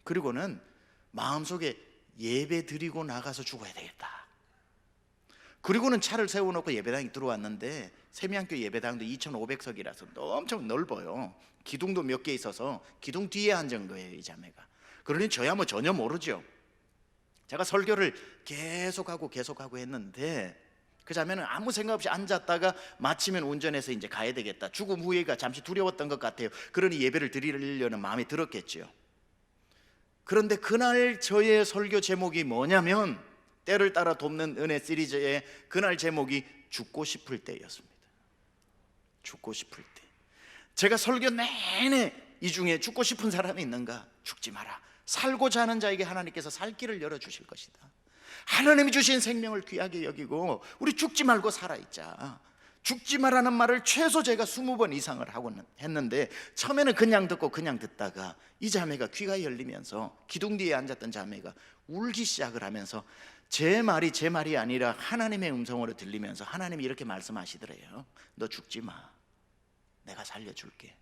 그리고는 마음속에 예배 드리고 나가서 죽어야 되겠다. 그리고는 차를 세워놓고 예배당에 들어왔는데 세미한교 예배당도 2,500석이라서 엄청 넓어요. 기둥도 몇 개 있어서 기둥 뒤에 앉은 거예요 이 자매가. 그러니 저야 뭐 전혀 모르죠. 제가 설교를 계속하고 했는데 그 자매는 아무 생각 없이 앉았다가 마치면 운전해서 이제 가야 되겠다. 죽음 후회가 잠시 두려웠던 것 같아요. 그러니 예배를 드리려는 마음이 들었겠죠. 그런데 그날 저의 설교 제목이 뭐냐면 때를 따라 돕는 은혜 시리즈의 그날 제목이 죽고 싶을 때였습니다. 죽고 싶을 때. 제가 설교 내내 이 중에 죽고 싶은 사람이 있는가? 죽지 마라. 살고자 하는 자에게 하나님께서 살 길을 열어주실 것이다. 하나님이 주신 생명을 귀하게 여기고 우리 죽지 말고 살아있자. 죽지 말라는 말을 최소 제가 20번 이상을 하고 했는데 처음에는 그냥 듣고 그냥 듣다가 이 자매가 귀가 열리면서 기둥 뒤에 앉았던 자매가 울기 시작을 하면서 제 말이 아니라 하나님의 음성으로 들리면서 하나님이 이렇게 말씀하시더래요. 너 죽지 마. 내가 살려줄게.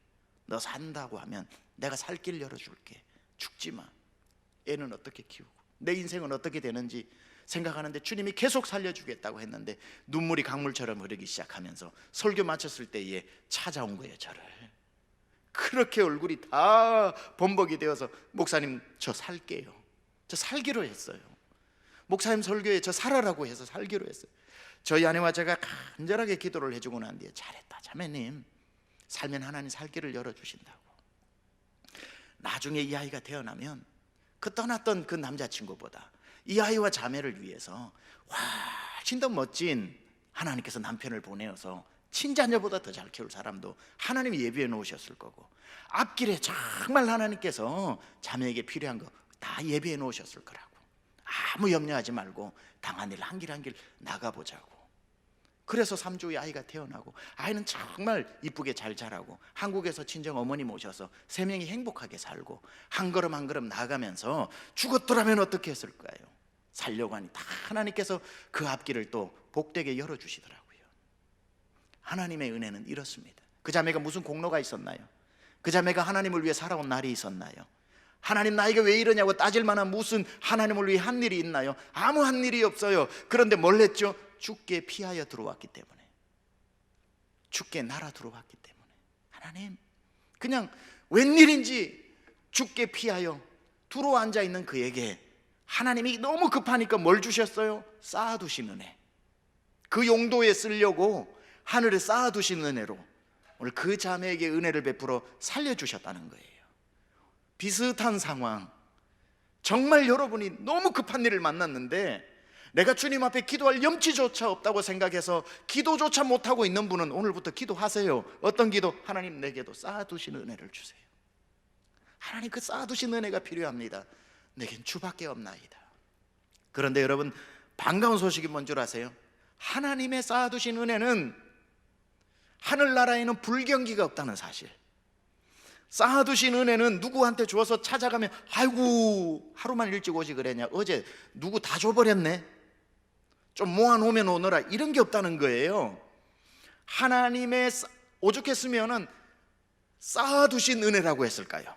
너 산다고 하면 내가 살 길 열어줄게. 죽지 마. 애는 어떻게 키우고 내 인생은 어떻게 되는지 생각하는데 주님이 계속 살려주겠다고 했는데 눈물이 강물처럼 흐르기 시작하면서 설교 마쳤을 때에 찾아온 거예요. 저를 그렇게 얼굴이 다 범벅이 되어서 목사님 저 살게요. 저 살기로 했어요. 목사님 설교에 저 살아라고 해서 살기로 했어요. 저희 아내와 제가 간절하게 기도를 해주고 난 뒤에 잘했다 자매님, 살면 하나님 살 길을 열어주신다고. 나중에 이 아이가 태어나면 그 떠났던 그 남자친구보다 이 아이와 자매를 위해서 훨씬 더 멋진 하나님께서 남편을 보내어서 친자녀보다 더 잘 키울 사람도 하나님이 예비해 놓으셨을 거고 앞길에 정말 하나님께서 자매에게 필요한 거 다 예비해 놓으셨을 거라고. 아무 염려하지 말고 당한 일 한 길 한 길 나가보자고. 그래서 3주 후에 아이가 태어나고 아이는 정말 이쁘게 잘 자라고 한국에서 친정 어머니 모셔서 3명이 행복하게 살고 한 걸음 한 걸음 나가면서 죽었더라면 어떻게 했을까요? 살려고 하니 다 하나님께서 그 앞길을 또 복되게 열어주시더라고요. 하나님의 은혜는 이렇습니다. 그 자매가 무슨 공로가 있었나요? 그 자매가 하나님을 위해 살아온 날이 있었나요? 하나님 나에게 왜 이러냐고 따질 만한 무슨 하나님을 위해 한 일이 있나요? 아무 한 일이 없어요. 그런데 뭘 했죠? 주께 피하여 들어왔기 때문에, 주께 날아 들어왔기 때문에. 하나님, 그냥 웬일인지 주께 피하여 두루 앉아 있는 그에게 하나님이 너무 급하니까 뭘 주셨어요? 쌓아두신 은혜. 그 용도에 쓰려고 하늘에 쌓아두신 은혜로 오늘 그 자매에게 은혜를 베풀어 살려주셨다는 거예요. 비슷한 상황, 정말 여러분이 너무 급한 일을 만났는데 내가 주님 앞에 기도할 염치조차 없다고 생각해서 기도조차 못하고 있는 분은 오늘부터 기도하세요. 어떤 기도? 하나님 내게도 쌓아두신 은혜를 주세요. 하나님 그 쌓아두신 은혜가 필요합니다. 내겐 주밖에 없나이다. 그런데 여러분, 반가운 소식이 뭔 줄 아세요? 하나님의 쌓아두신 은혜는 하늘나라에는 불경기가 없다는 사실. 쌓아두신 은혜는 누구한테 줘서 찾아가면 아이고 하루만 일찍 오지 그랬냐, 어제 누구 다 줘버렸네, 좀 모아놓으면 오너라, 이런 게 없다는 거예요. 하나님의 오죽했으면은 쌓아두신 은혜라고 했을까요?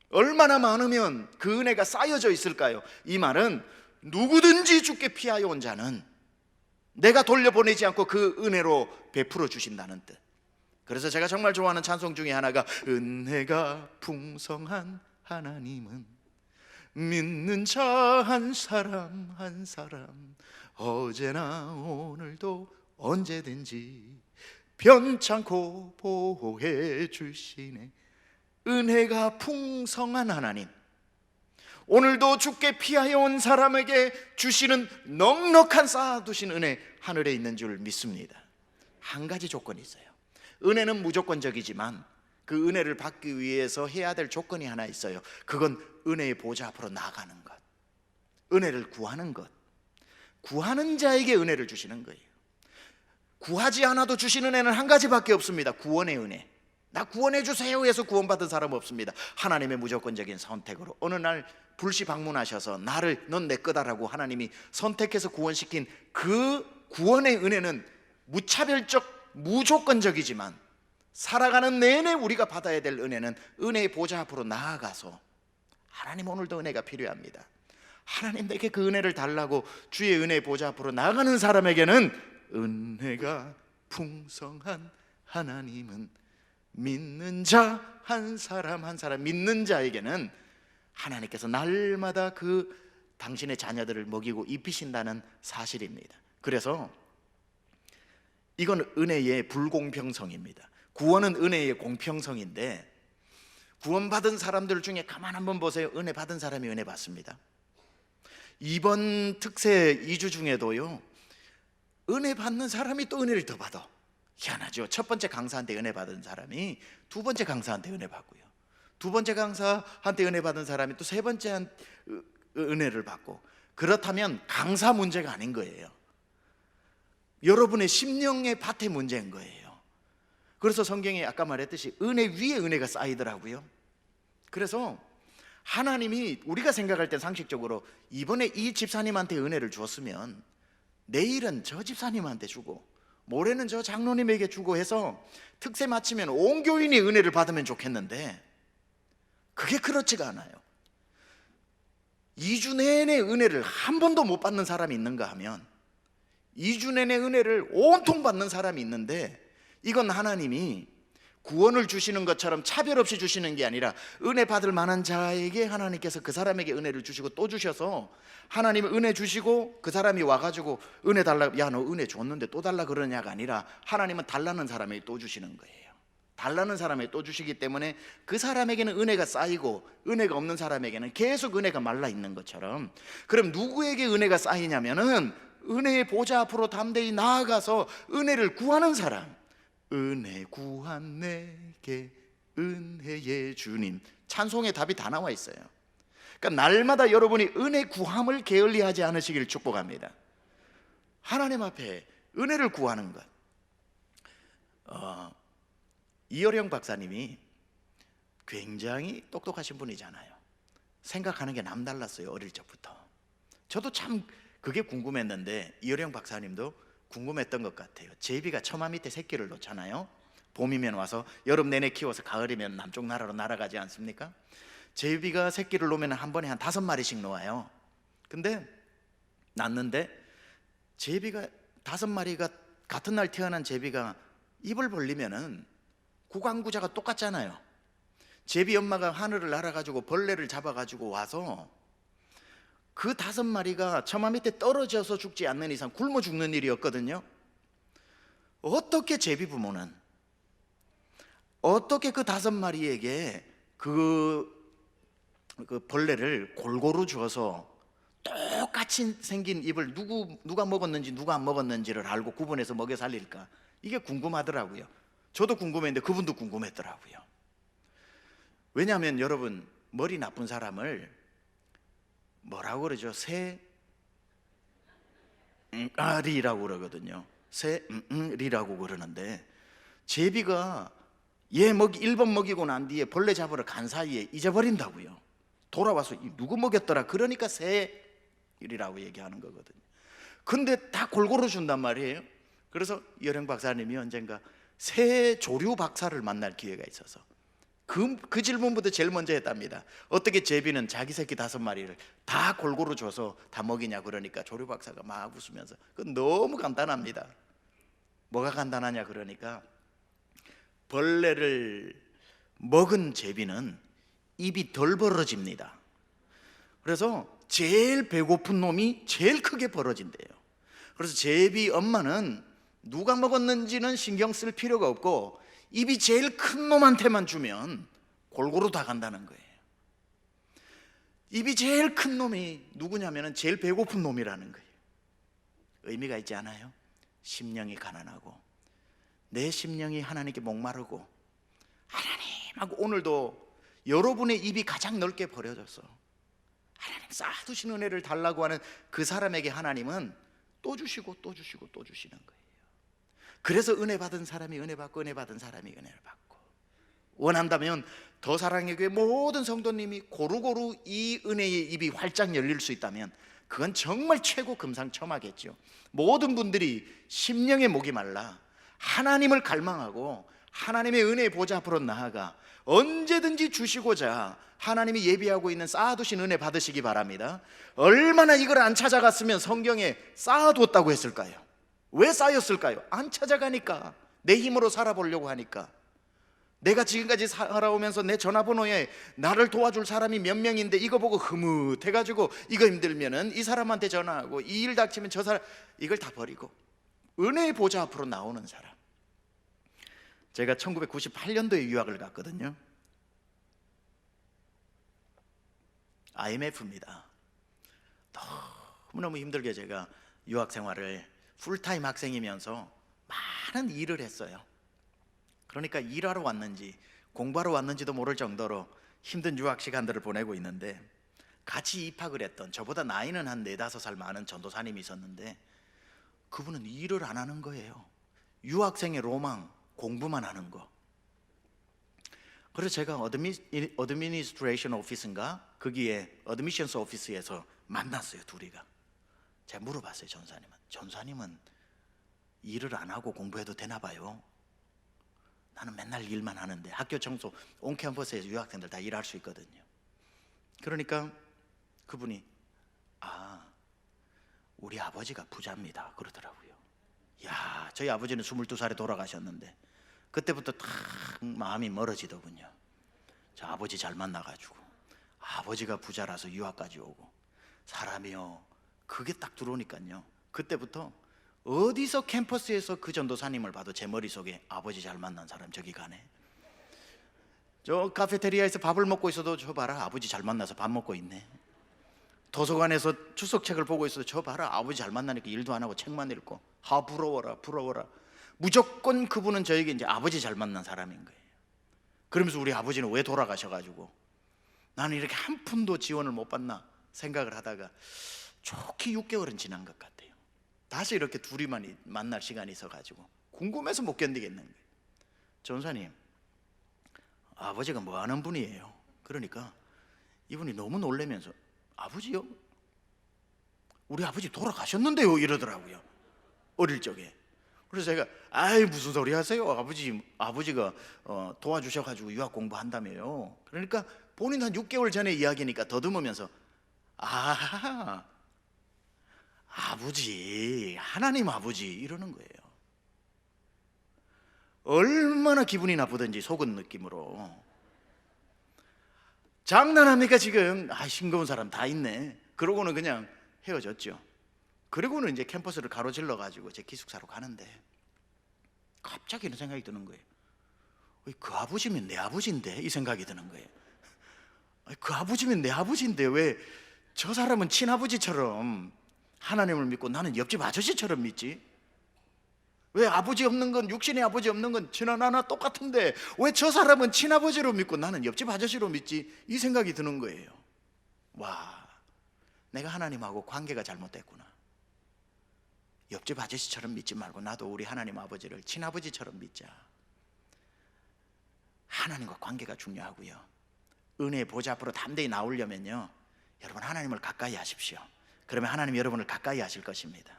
얼마나 많으면 그 은혜가 쌓여져 있을까요? 이 말은 누구든지 주께 피하여 온 자는 내가 돌려보내지 않고 그 은혜로 베풀어 주신다는 뜻. 그래서 제가 정말 좋아하는 찬송 중에 하나가 은혜가 풍성한 하나님은 믿는 자 한 사람 한 사람 어제나 오늘도 언제든지 변찮고 보호해 주시네. 은혜가 풍성한 하나님, 오늘도 주께 피하여 온 사람에게 주시는 넉넉한 쌓아두신 은혜 하늘에 있는 줄 믿습니다. 한 가지 조건이 있어요. 은혜는 무조건적이지만 그 은혜를 받기 위해서 해야 될 조건이 하나 있어요. 그건 은혜의 보좌 앞으로 나아가는 것, 은혜를 구하는 것. 구하는 자에게 은혜를 주시는 거예요. 구하지 않아도 주시는 은혜는 한 가지밖에 없습니다. 구원의 은혜. 나 구원해 주세요 해서 구원받은 사람 없습니다. 하나님의 무조건적인 선택으로 어느 날 불시 방문하셔서 나를 넌 내 거다라고 하나님이 선택해서 구원시킨 그 구원의 은혜는 무차별적 무조건적이지만 살아가는 내내 우리가 받아야 될 은혜는 은혜의 보좌 앞으로 나아가서 하나님 오늘도 은혜가 필요합니다. 하나님 내게 그 은혜를 달라고 주의 은혜의 보좌 앞으로 나아가는 사람에게는 은혜가 풍성한 하나님은 믿는 자 한 사람 한 사람, 믿는 자에게는 하나님께서 날마다 그 당신의 자녀들을 먹이고 입히신다는 사실입니다. 그래서 이건 은혜의 불공평성입니다. 구원은 은혜의 공평성인데 구원받은 사람들 중에 가만 한번 보세요. 은혜 받은 사람이 은혜 받습니다. 이번 특세 2주 중에도요, 은혜 받는 사람이 또 은혜를 더 받아. 희한하죠. 첫 번째 강사한테 은혜 받은 사람이 두 번째 강사한테 은혜 받고요, 두 번째 강사한테 은혜 받은 사람이 또 세 번째 은혜를 받고. 그렇다면 강사 문제가 아닌 거예요. 여러분의 심령의 밭의 문제인 거예요. 그래서 성경에 아까 말했듯이 은혜 위에 은혜가 쌓이더라고요. 그래서 하나님이 우리가 생각할 때 상식적으로 이번에 이 집사님한테 은혜를 주었으면 내일은 저 집사님한테 주고 모레는 저 장로님에게 주고 해서 특세 마치면 온 교인이 은혜를 받으면 좋겠는데 그게 그렇지가 않아요. 2주 내내 은혜를 한 번도 못 받는 사람이 있는가 하면 2주 내내 은혜를 온통 받는 사람이 있는데, 이건 하나님이 구원을 주시는 것처럼 차별 없이 주시는 게 아니라 은혜 받을 만한 자에게 하나님께서 그 사람에게 은혜를 주시고 또 주셔서, 하나님은 은혜 주시고 그 사람이 와가지고 은혜 달라, 야 너 은혜 줬는데 또 달라 그러냐가 아니라 하나님은 달라는 사람에게 또 주시는 거예요. 달라는 사람에게 또 주시기 때문에 그 사람에게는 은혜가 쌓이고 은혜가 없는 사람에게는 계속 은혜가 말라 있는 것처럼, 그럼 누구에게 은혜가 쌓이냐면은 은혜의 보좌 앞으로 담대히 나아가서 은혜를 구하는 사람. 은혜 구한 내게 은혜의 주님, 찬송의 답이 다 나와 있어요. 그러니까 날마다 여러분이 은혜 구함을 게을리하지 않으시기를 축복합니다. 하나님 앞에 은혜를 구하는 것. 이어령 박사님이 굉장히 똑똑하신 분이잖아요. 생각하는 게 남달랐어요. 어릴 적부터. 저도 참 그게 궁금했는데 이어령 박사님도 궁금했던 것 같아요. 제비가 처마 밑에 새끼를 놓잖아요. 봄이면 와서 여름 내내 키워서 가을이면 남쪽 나라로 날아가지 않습니까? 제비가 새끼를 놓으면 한 번에 한 5마리씩 놓아요. 근데 낳는데 제비가 5마리가 같은 날 태어난 제비가 입을 벌리면은 구강구자가 똑같잖아요. 제비 엄마가 하늘을 날아가지고 벌레를 잡아가지고 와서 그 5마리가 처마 밑에 떨어져서 죽지 않는 이상 굶어 죽는 일이었거든요. 어떻게 제비 부모는 어떻게 그 5마리에게 그 벌레를 골고루 주어서 똑같이 생긴 입을 누가 먹었는지 누가 안 먹었는지를 알고 구분해서 먹여 살릴까? 이게 궁금하더라고요. 저도 궁금했는데 그분도 궁금했더라고요. 왜냐하면 여러분, 머리 나쁜 사람을 뭐라고 그러죠? 새리라고 그러거든요. 새리라고 그러는데, 제비가 얘 1번 먹이고 난 뒤에 벌레 잡으러 간 사이에 잊어버린다고요. 돌아와서 누구 먹였더라, 그러니까 새리라고 얘기하는 거거든요. 근데 다 골고루 준단 말이에요. 그래서 여령 박사님이 언젠가 새 조류 박사를 만날 기회가 있어서 그 질문부터 제일 먼저 했답니다. 어떻게 제비는 자기 새끼 5마리를 다 골고루 줘서 다 먹이냐 그러니까 조류 박사가 막 웃으면서 그건 너무 간단합니다. 뭐가 간단하냐 그러니까 벌레를 먹은 제비는 입이 덜 벌어집니다. 그래서 제일 배고픈 놈이 제일 크게 벌어진대요. 그래서 제비 엄마는 누가 먹었는지는 신경 쓸 필요가 없고 입이 제일 큰 놈한테만 주면 골고루 다 간다는 거예요. 입이 제일 큰 놈이 누구냐면 제일 배고픈 놈이라는 거예요. 의미가 있지 않아요? 심령이 가난하고 내 심령이 하나님께 목마르고 하나님하고 오늘도 여러분의 입이 가장 넓게 벌어져서 하나님 쌓아두신 은혜를 달라고 하는 그 사람에게 하나님은 또 주시고 또 주시고 또 주시는 거예요. 그래서 은혜 받은 사람이 은혜 받고 은혜 받은 사람이 은혜를 받고, 원한다면 더 사랑의 교회 모든 성도님이 고루고루 이 은혜의 입이 활짝 열릴 수 있다면 그건 정말 최고 금상첨화겠죠. 모든 분들이 심령의 목이 말라 하나님을 갈망하고 하나님의 은혜의 보좌 앞으로 나아가 언제든지 주시고자 하나님이 예비하고 있는 쌓아두신 은혜 받으시기 바랍니다. 얼마나 이걸 안 찾아갔으면 성경에 쌓아두었다고 했을까요? 왜 쌓였을까요? 안 찾아가니까. 내 힘으로 살아보려고 하니까. 내가 지금까지 살아오면서 내 전화번호에 나를 도와줄 사람이 몇 명인데 이거 보고 흐뭇해가지고 이거 힘들면은 이 사람한테 전화하고 이 일 닥치면 저 사람, 이걸 다 버리고 은혜의 보좌 앞으로 나오는 사람. 제가 1998년도에 유학을 갔거든요. IMF입니다. 너무너무 힘들게 제가 유학 생활을 풀타임 학생이면서 많은 일을 했어요. 그러니까 일하러 왔는지 공부하러 왔는지도 모를 정도로 힘든 유학 시간들을 보내고 있는데, 같이 입학을 했던 저보다 나이는 한 4-5살 많은 전도사님이 있었는데 그분은 일을 안 하는 거예요. 유학생의 로망, 공부만 하는 거. 그래서 제가 어드미니스트레이션 오피스인가 거기에 어드미션스 오피스에서 만났어요. 둘이가. 제가 물어봤어요. 전사님은 일을 안 하고 공부해도 되나 봐요. 나는 맨날 일만 하는데. 학교 청소 온 캠퍼스에서 유학생들 다 일할 수 있거든요. 그러니까 그분이 우리 아버지가 부자입니다 그러더라고요. 야, 저희 아버지는 22살에 돌아가셨는데 그때부터 탁 마음이 멀어지더군요. 저 아버지 잘 만나가지고 아버지가 부자라서 유학까지 오고 사람이요, 그게 딱 들어오니까요, 그때부터 어디서 캠퍼스에서 그 전도사님을 봐도 제 머릿속에 아버지 잘 만난 사람 저기 가네. 저 카페테리아에서 밥을 먹고 있어도 저 봐라 아버지 잘 만나서 밥 먹고 있네. 도서관에서 추석책을 보고 있어도 저 봐라 아버지 잘 만나니까 일도 안 하고 책만 읽고. 부러워라 부러워라. 무조건 그분은 저에게 이제 아버지 잘 만난 사람인 거예요. 그러면서 우리 아버지는 왜 돌아가셔가지고 나는 이렇게 한 푼도 지원을 못 받나 생각을 하다가 좋게 6개월은 지난 것 같아요. 다시 이렇게 둘이 만날 시간이 있어가지고 궁금해서 못 견디겠는 거예요. 전사님, 아버지가 뭐 하는 분이에요? 그러니까 이분이 너무 놀라면서 아버지요? 우리 아버지 돌아가셨는데요? 이러더라고요. 어릴 적에. 그래서 제가 아이 무슨 소리 하세요? 아버지가 도와주셔가지고 유학 공부한다며요. 그러니까 본인 한 6개월 전에 이야기니까 더듬으면서 아버지, 하나님 아버지 이러는 거예요. 얼마나 기분이 나쁘든지 속은 느낌으로. 장난합니까 지금? 싱거운 사람 다 있네. 그러고는 그냥 헤어졌죠. 그리고는 이제 캠퍼스를 가로질러 가지고 제 기숙사로 가는데 갑자기 이런 생각이 드는 거예요. 그 아버지면 내 아버지인데, 이 생각이 드는 거예요. 그 아버지면 내 아버지인데 왜 저 사람은 친아버지처럼 하나님을 믿고 나는 옆집 아저씨처럼 믿지? 왜 아버지 없는 건, 육신의 아버지 없는 건 지나나 똑같은데 왜 저 사람은 친아버지로 믿고 나는 옆집 아저씨로 믿지? 이 생각이 드는 거예요. 와, 내가 하나님하고 관계가 잘못됐구나. 옆집 아저씨처럼 믿지 말고 나도 우리 하나님 아버지를 친아버지처럼 믿자. 하나님과 관계가 중요하고요. 은혜의 보좌 앞으로 담대히 나오려면요, 여러분 하나님을 가까이 하십시오. 그러면 하나님 여러분을 가까이 하실 것입니다.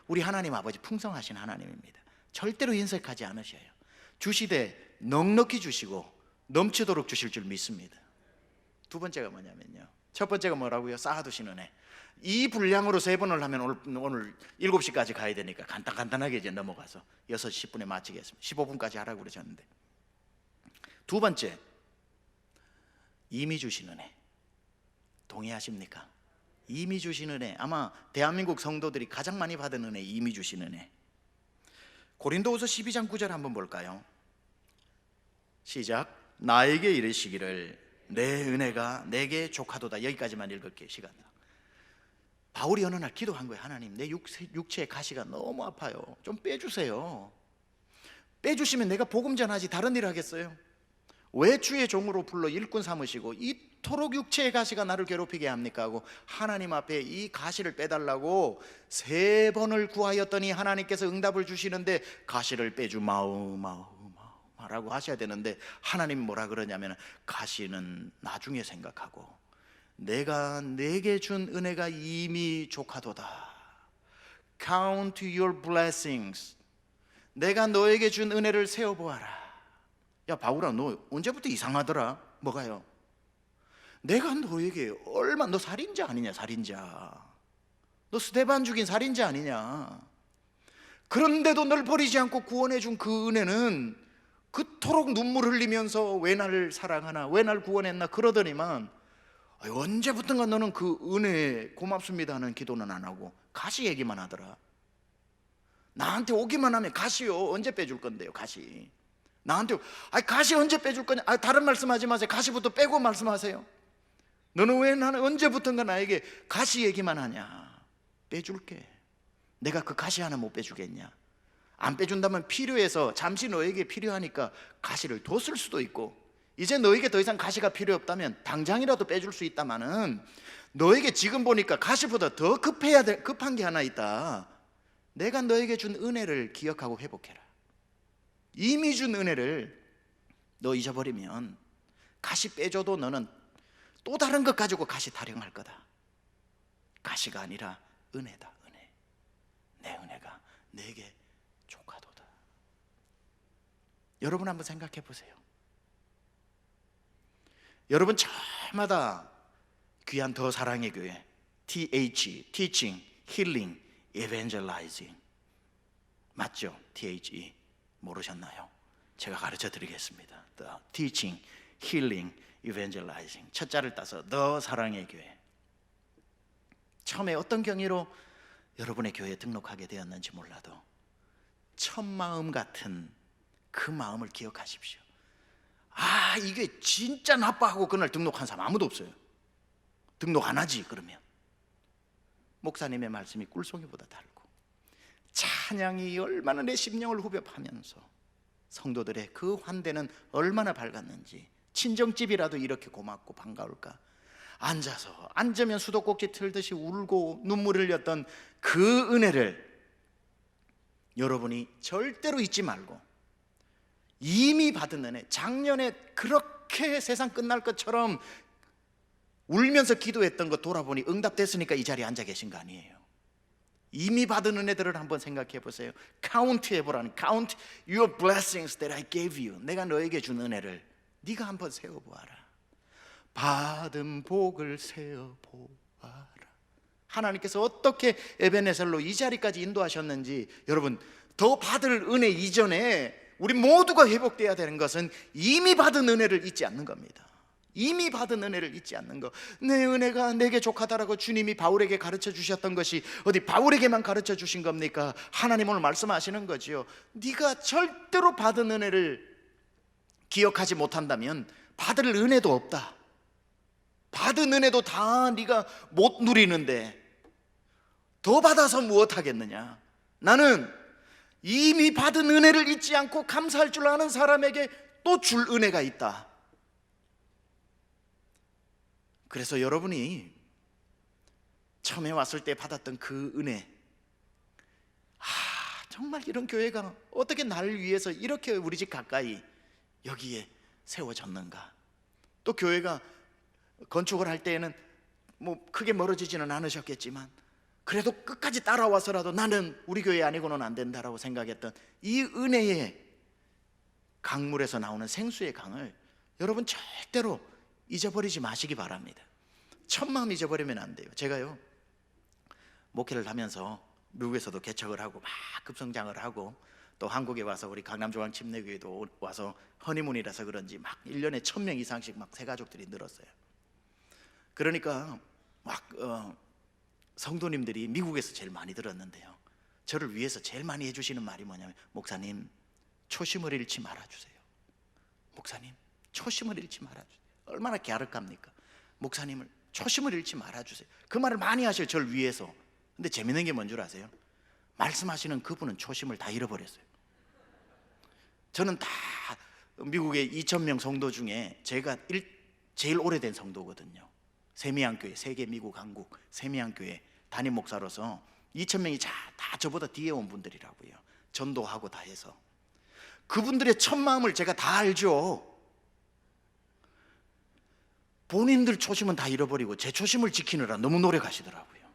우리 하나님 아버지 풍성하신 하나님입니다. 절대로 인색하지 않으셔요. 주시되 넉넉히 주시고 넘치도록 주실 줄 믿습니다. 두 번째가 뭐냐면요, 첫 번째가 뭐라고요? 쌓아두신 은혜. 이 분량으로 3번을 하면 오늘 7시까지 가야 되니까 간단하게 이제 넘어가서 6시 10분에 마치겠습니다. 15분까지 하라고 그러셨는데, 두 번째, 이미 주신 은혜. 동의하십니까? 이미 주신 은혜. 아마 대한민국 성도들이 가장 많이 받은 은혜, 이미 주신 은혜. 고린도후서 12장 9절 한번 볼까요? 시작. 나에게 이르시기를 내 은혜가 내게 족하도다. 여기까지만 읽을게요. 시간. 바울이 어느 날 기도한 거예요. 하나님, 내 육체의 가시가 너무 아파요. 좀 빼주세요. 빼주시면 내가 복음 전하지 다른 일 하겠어요? 왜 주의 종으로 불러 일꾼 삼으시고 이토록 육체의 가시가 나를 괴롭히게 합니까? 하고 하나님 앞에 이 가시를 빼달라고 3번을 구하였더니 하나님께서 응답을 주시는데, 가시를 빼주마오 라고 하셔야 되는데 하나님 뭐라 그러냐면, 가시는 나중에 생각하고 내가 내게 준 은혜가 이미 족하도다. Count your blessings. 내가 너에게 준 은혜를 세어보아라. 야 바울아, 너 언제부터 이상하더라? 뭐가요? 내가 너에게 너 살인자 아니냐? 살인자. 너 스데반 죽인 살인자 아니냐? 그런데도 널 버리지 않고 구원해 준 그 은혜는 그토록 눈물 흘리면서 왜 나를 사랑하나, 왜 날 구원했나 그러더니만, 언제부턴가 너는 그 은혜 고맙습니다 하는 기도는 안 하고 가시 얘기만 하더라. 나한테 오기만 하면 가시요, 언제 빼줄 건데요? 가시. 나한테 가시 언제 빼줄 거냐? 다른 말씀하지 마세요. 가시부터 빼고 말씀하세요. 너는 왜 나는 언제부턴가 나에게 가시 얘기만 하냐? 빼줄게. 내가 그 가시 하나 못 빼주겠냐? 안 빼준다면 필요해서 잠시 너에게 필요하니까 가시를 뒀을 수도 있고, 이제 너에게 더 이상 가시가 필요 없다면 당장이라도 빼줄 수 있다마는, 너에게 지금 보니까 가시보다 더 급한 게 하나 있다. 내가 너에게 준 은혜를 기억하고 회복해라. 이미 준 은혜를 너 잊어버리면 가시 빼줘도 너는 또 다른 것 가지고 가시 타령할 거다. 가시가 아니라 은혜다. 은혜. 내 은혜가 내게 족하도다. 여러분 한번 생각해 보세요. 여러분 저마다 귀한 더 사랑의 교회 TH, Teaching, Healing, Evangelizing 맞죠? THE 모르셨나요? 제가 가르쳐 드리겠습니다. The Teaching, Healing, Evangelizing. 첫 자를 따서 더 사랑의 교회. 처음에 어떤 경위로 여러분의 교회에 등록하게 되었는지 몰라도 첫 마음 같은 그 마음을 기억하십시오. 이게 진짜 나빠하고 그날 등록한 사람 아무도 없어요. 등록 안 하지 그러면. 목사님의 말씀이 꿀송이보다 달고, 찬양이 얼마나 내 심령을 후벼파면서 성도들의 그 환대는 얼마나 밝았는지, 친정집이라도 이렇게 고맙고 반가울까. 앉으면 수도꼭지 틀듯이 울고 눈물 흘렸던 그 은혜를 여러분이 절대로 잊지 말고, 이미 받은 은혜, 작년에 그렇게 세상 끝날 것처럼 울면서 기도했던 거 돌아보니 응답됐으니까 이 자리에 앉아 계신 거 아니에요. 이미 받은 은혜들을 한번 생각해 보세요. 카운트 해보라는, Count your blessings that I gave you. 내가 너에게 준 은혜를 네가 한번 세어보아라. 받은 복을 세어보아라. 하나님께서 어떻게 에베네셀로 이 자리까지 인도하셨는지, 여러분, 더 받을 은혜 이전에 우리 모두가 회복돼야 되는 것은 이미 받은 은혜를 잊지 않는 겁니다. 이미 받은 은혜를 잊지 않는 것. 내 은혜가 내게 족하다라고 주님이 바울에게 가르쳐 주셨던 것이 어디 바울에게만 가르쳐 주신 겁니까? 하나님 오늘 말씀하시는 거지요. 네가 절대로 받은 은혜를 기억하지 못한다면 받을 은혜도 없다. 받은 은혜도 다 네가 못 누리는데 더 받아서 무엇 하겠느냐? 나는 이미 받은 은혜를 잊지 않고 감사할 줄 아는 사람에게 또 줄 은혜가 있다. 그래서 여러분이 처음에 왔을 때 받았던 그 은혜, 정말 이런 교회가 어떻게 나를 위해서 이렇게 우리 집 가까이 여기에 세워졌는가. 또 교회가 건축을 할 때에는 뭐 크게 멀어지지는 않으셨겠지만 그래도 끝까지 따라와서라도 나는 우리 교회 아니고는 안 된다라고 생각했던 이 은혜의 강물에서 나오는 생수의 강을 여러분 절대로 잊어버리지 마시기 바랍니다. 천만 잊어버리면 안 돼요. 제가요, 목회를 하면서 미국에서도 개척을 하고 막 급성장을 하고 또 한국에 와서 우리 강남조항 침례교회도 와서 허니문이라서 그런지 막 1년에 1000명 이상씩 막 새가족들이 늘었어요. 그러니까 막 성도님들이 미국에서 제일 많이 들었는데요, 저를 위해서 제일 많이 해주시는 말이 뭐냐면, 목사님 초심을 잃지 말아주세요. 목사님 초심을 잃지 말아주세요. 얼마나 갸륵합니까? 목사님을 초심을 잃지 말아주세요. 그 말을 많이 하셔요, 저를 위해서. 근데 재밌는 게 뭔 줄 아세요? 말씀하시는 그분은 초심을 다 잃어버렸어요. 저는 다 미국의 2000명 성도 중에 제가 제일 오래된 성도거든요. 세미양교회, 세계 미국 한국 세미양교회 담임 목사로서 2000명이 다 저보다 뒤에 온 분들이라고요. 전도하고 다 해서 그분들의 첫 마음을 제가 다 알죠. 본인들 초심은 다 잃어버리고 제 초심을 지키느라 너무 노력하시더라고요.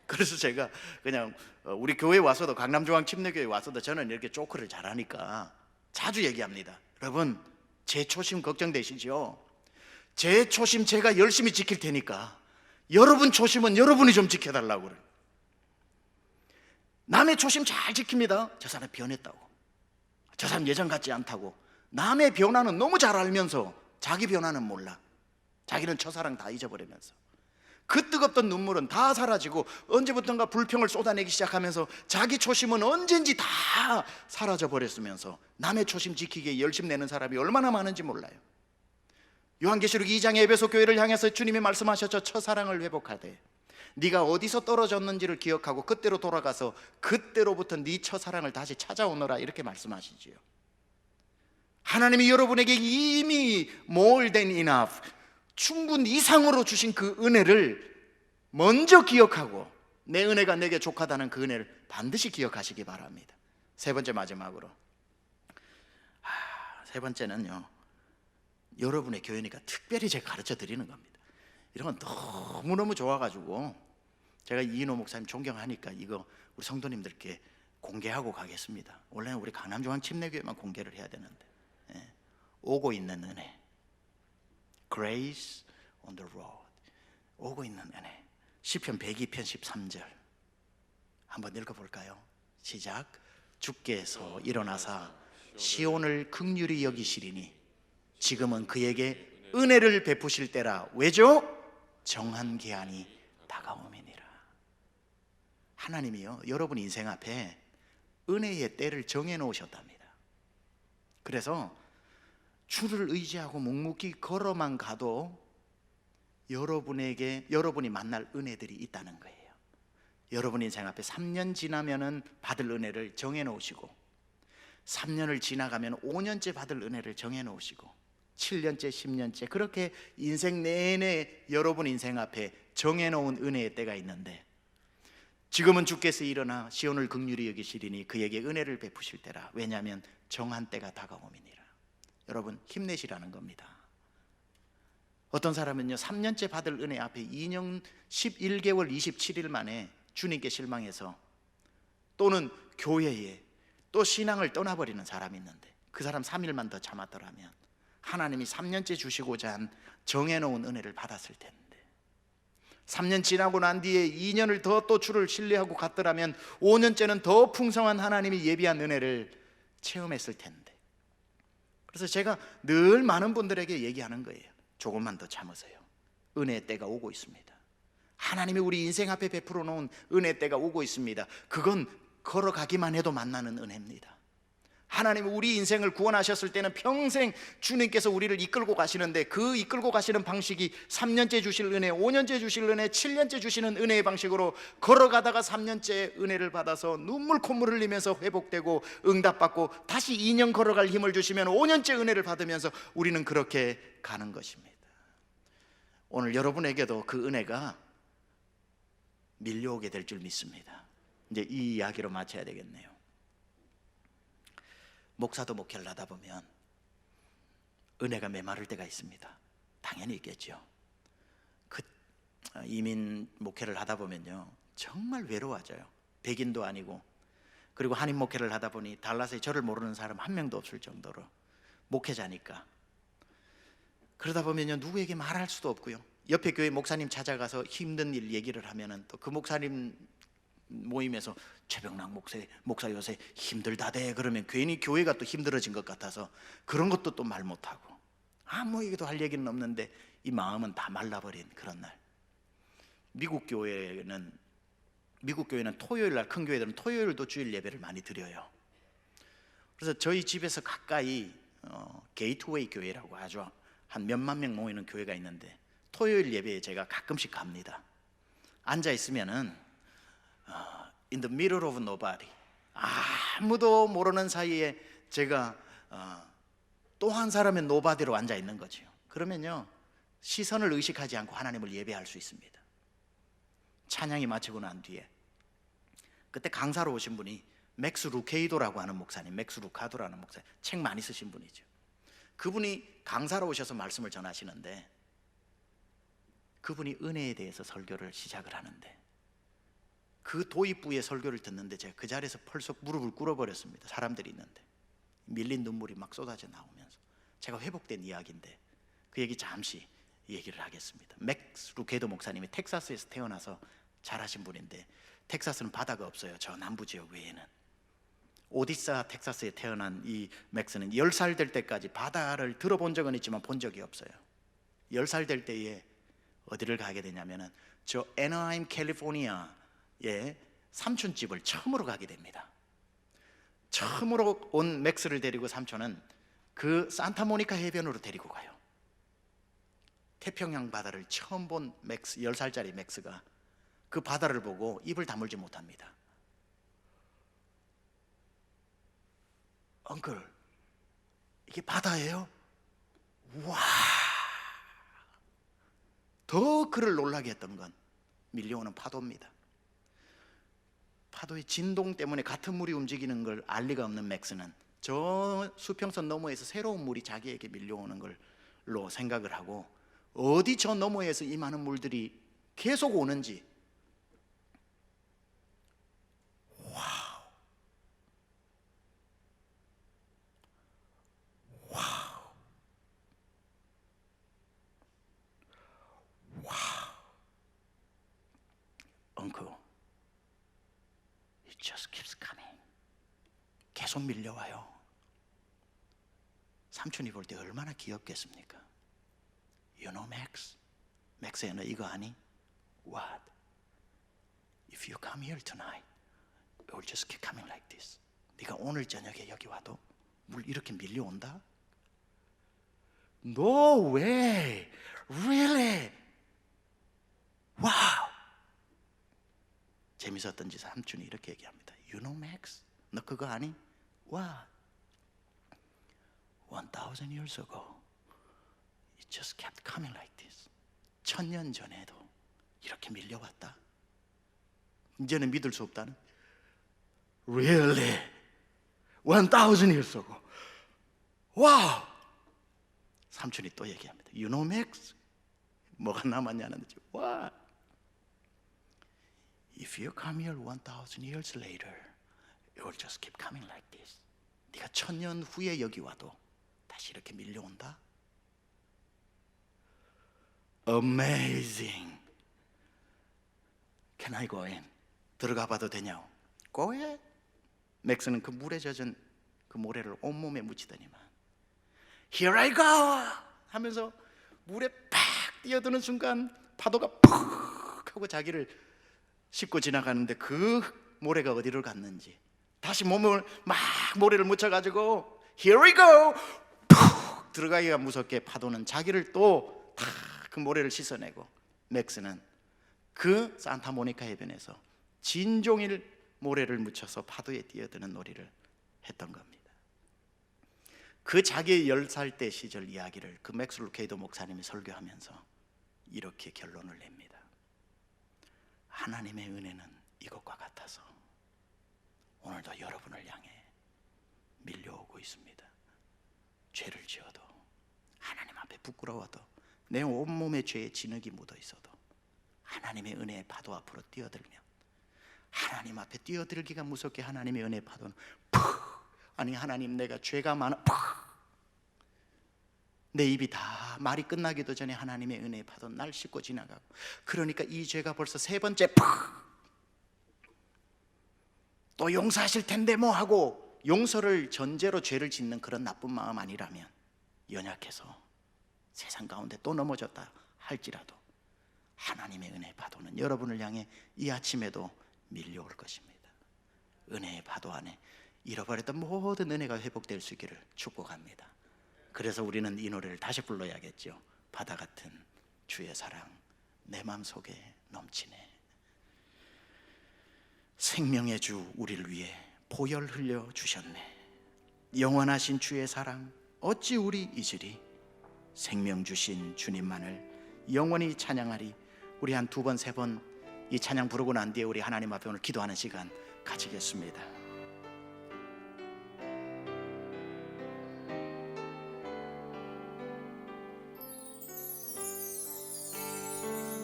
그래서 제가 그냥 우리 교회 와서도, 강남조항 침례교회 와서도 저는 이렇게 조크를 잘하니까 자주 얘기합니다. 여러분, 제 초심 걱정되시죠? 제 초심 제가 열심히 지킬 테니까 여러분 초심은 여러분이 좀 지켜달라고 그래요. 남의 초심 잘 지킵니다. 저 사람 변했다고, 저 사람 예전 같지 않다고. 남의 변화는 너무 잘 알면서 자기 변화는 몰라. 자기는 첫사랑 다 잊어버리면서 그 뜨겁던 눈물은 다 사라지고 언제부턴가 불평을 쏟아내기 시작하면서 자기 초심은 언젠지 다 사라져 버렸으면서 남의 초심 지키기에 열심 내는 사람이 얼마나 많은지 몰라요. 요한계시록 2장의 에베소 교회를 향해서 주님이 말씀하셨죠. 첫사랑을 회복하되 네가 어디서 떨어졌는지를 기억하고 그때로 돌아가서 그때로부터 네 첫사랑을 다시 찾아오너라, 이렇게 말씀하시지요. 하나님이 여러분에게 이미 more than enough, 충분 이상으로 주신 그 은혜를 먼저 기억하고 내 은혜가 내게 족하다는 그 은혜를 반드시 기억하시기 바랍니다. 세 번째, 마지막으로, 세 번째는요, 여러분의 교회니까 특별히 제가 가르쳐 드리는 겁니다. 이런 건 너무너무 좋아가지고 제가 이인호 목사님 존경하니까 이거 우리 성도님들께 공개하고 가겠습니다. 원래는 우리 강남조항 침례교회만 공개를 해야 되는데, 오고 있는 은혜, Grace on the road, 오고 있는 은혜. 시편 102편 13절 한번 읽어볼까요? 시작. 주께서 일어나사 시온을 긍휼히 여기시리니 지금은 그에게 은혜를 베푸실 때라. 왜죠? 정한 기한이 다가옴이니라. 하나님이요, 여러분 인생 앞에 은혜의 때를 정해놓으셨답니다. 그래서 주를 의지하고 묵묵히 걸어만 가도 여러분이 만날 은혜들이 있다는 거예요. 여러분 인생 앞에 3년 지나면은 받을 은혜를 정해놓으시고, 3년을 지나가면 5년째 받을 은혜를 정해놓으시고, 7년째, 10년째, 그렇게 인생 내내 여러분 인생 앞에 정해놓은 은혜의 때가 있는데, 지금은 주께서 일어나 시온을 긍휼히 여기시리니 그에게 은혜를 베푸실 때라. 왜냐하면 정한 때가 다가옴이니라. 여러분, 힘내시라는 겁니다. 어떤 사람은요, 3년째 받을 은혜 앞에 2년 11개월 27일 만에 주님께 실망해서 또는 교회에 또 신앙을 떠나버리는 사람이 있는데 그 사람 3일만 더 참았더라면 하나님이 3년째 주시고자 한 정해놓은 은혜를 받았을 텐데 3년 지나고 난 뒤에 2년을 더 또 주를 신뢰하고 갔더라면 5년째는 더 풍성한 하나님이 예비한 은혜를 체험했을 텐데. 그래서 제가 늘 많은 분들에게 얘기하는 거예요. 조금만 더 참으세요. 은혜의 때가 오고 있습니다. 하나님이 우리 인생 앞에 베풀어 놓은 은혜의 때가 오고 있습니다. 그건 걸어가기만 해도 만나는 은혜입니다. 하나님이 우리 인생을 구원하셨을 때는 평생 주님께서 우리를 이끌고 가시는데 그 이끌고 가시는 방식이 3년째 주실 은혜, 5년째 주실 은혜, 7년째 주시는 은혜의 방식으로 걸어가다가 3년째 은혜를 받아서 눈물 콧물 흘리면서 회복되고 응답받고 다시 2년 걸어갈 힘을 주시면 5년째 은혜를 받으면서 우리는 그렇게 가는 것입니다. 오늘 여러분에게도 그 은혜가 밀려오게 될 줄 믿습니다. 이제 이 이야기로 마쳐야 되겠네요. 목사도 목회를 하다 보면 은혜가 메마를 때가 있습니다. 당연히 있겠죠. 이민 목회를 하다 보면요 정말 외로워져요. 백인도 아니고, 그리고 한인 목회를 하다 보니 달라스에 저를 모르는 사람 한 명도 없을 정도로 목회자니까. 그러다 보면요 누구에게 말할 수도 없고요. 옆에 교회 목사님 찾아가서 힘든 일 얘기를 하면은 또 그 목사님 모임에서 최병락 목사 요새 힘들다대 그러면 괜히 교회가 또 힘들어진 것 같아서 그런 것도 또 말 못하고 아무 얘기도 할 얘기는 없는데 이 마음은 다 말라버린 그런 날. 미국 교회는 토요일 날, 큰 교회들은 토요일도 주일 예배를 많이 드려요. 그래서 저희 집에서 가까이 게이트웨이 교회라고 아주 한 몇만 명 모이는 교회가 있는데 토요일 예배에 제가 가끔씩 갑니다. 앉아 있으면은 in the middle of nobody, 아무도 모르는 사이에 제가 또 한 사람의 nobody로 앉아 있는 거죠. 그러면요 시선을 의식하지 않고 하나님을 예배할 수 있습니다. 찬양이 마치고 난 뒤에 그때 강사로 오신 분이 맥스 루케이도라고 하는 목사님, 맥스 루카도라는 목사님, 책 많이 쓰신 분이죠. 그분이 강사로 오셔서 말씀을 전하시는데 그분이 은혜에 대해서 설교를 시작을 하는데 그 도입부의 설교를 듣는데 제가 그 자리에서 펄썩 무릎을 꿇어버렸습니다. 사람들이 있는데 밀린 눈물이 막 쏟아져 나오면서 제가 회복된 이야기인데 그 얘기 잠시 얘기를 하겠습니다. 맥스 루케이도 목사님이 텍사스에서 태어나서 잘하신 분인데 텍사스는 바다가 없어요. 저 남부 지역 외에는. 오디사 텍사스에 태어난 이 맥스는 10살 될 때까지 바다를 들어본 적은 있지만 본 적이 없어요. 10살 될 때에 어디를 가게 되냐면은 저 애너하임 캘리포니아에 삼촌집을 처음으로 가게 됩니다. 처음으로 온 맥스를 데리고 삼촌은 그 산타모니카 해변으로 데리고 가요. 태평양 바다를 처음 본 맥스, 10살짜리 맥스가 그 바다를 보고 입을 다물지 못합니다. 엉클, 이게 바다예요? 와! 더 그를 놀라게 했던 건 밀려오는 파도입니다. 파도의 진동 때문에 같은 물이 움직이는 걸 알 리가 없는 맥스는 저 수평선 너머에서 새로운 물이 자기에게 밀려오는 걸로 생각을 하고 어디 저 너머에서 이 많은 물들이 계속 오는지, 와우, 와우, 와우, Uncle, it just keeps coming. 계속 밀려와요. 삼촌이 볼 때 얼마나 귀엽겠습니까? You know Max? 맥스야 너 이거 아니? What? If you come here tonight, it will just keep coming like this. 네가 오늘 저녁에 여기 와도 물 이렇게 밀려온다? No way! Really? Wow! 재밌었던지 삼촌이 이렇게 얘기합니다. You know Max? 너 그거 아니? What? 1000 years ago it just kept coming like this. 1000년 전에도 이렇게 밀려왔다. 이제는 믿을 수 없다는. Really? 1000 years ago. 와우! 삼촌이 또 얘기합니다. You know Max? 뭐가 남았냐는지. What? If you come here 1000 years later, It will just keep coming like this. 네가 1000년 후에 여기 와도 다시 이렇게 밀려온다. Amazing. Can I go in? 들어가 봐도 되냐고. Go ahead. 맥스는 그 물에 젖은 그 모래를 온몸에 묻히더니만 Here I go! 하면서 물에 팍 뛰어드는 순간 파도가 푹 하고 자기를 싣고 지나가는데 그 모래가 어디로 갔는지 다시 몸을 막 모래를 묻혀가지고 Here we go! 푹 들어가기가 무섭게 파도는 자기를 또 다 그 모래를 씻어내고 맥스는 그 산타모니카 해변에서 진종일 모래를 묻혀서 파도에 뛰어드는 놀이를 했던 겁니다. 그 자기의 10살 때 시절 이야기를 그 맥스 루케이도 목사님이 설교하면서 이렇게 결론을 냅니다. 하나님의 은혜는 이것과 같아서 오늘도 여러분을 향해 밀려오고 있습니다. 죄를 지어도 하나님 앞에 부끄러워도 내 온몸에 죄의 진흙이 묻어 있어도 하나님의 은혜의 파도 앞으로 뛰어들면 하나님 앞에 뛰어들기가 무섭게 하나님의 은혜의 파도는 푹 아니 하나님 내가 죄가 많아 푹 내 입이 다 말이 끝나기도 전에 하나님의 은혜의 파도는 날 씻고 지나가고 그러니까 이 죄가 벌써 3번째 푹 또 용서하실 텐데 뭐 하고 용서를 전제로 죄를 짓는 그런 나쁜 마음 아니라면 연약해서 세상 가운데 또 넘어졌다 할지라도 하나님의 은혜의 파도는 여러분을 향해 이 아침에도 밀려올 것입니다. 은혜의 파도 안에 잃어버렸던 모든 은혜가 회복될 수 있기를 축복합니다. 그래서 우리는 이 노래를 다시 불러야겠죠. 바다 같은 주의 사랑 내 맘속에 넘치네. 생명의 주 우리를 위해 보혈 흘려 주셨네. 영원하신 주의 사랑 어찌 우리 잊으리. 생명 주신 주님만을 영원히 찬양하리. 우리 한 2번 3번 이 찬양 부르고 난 뒤에 우리 하나님 앞에 오늘 기도하는 시간 가지겠습니다.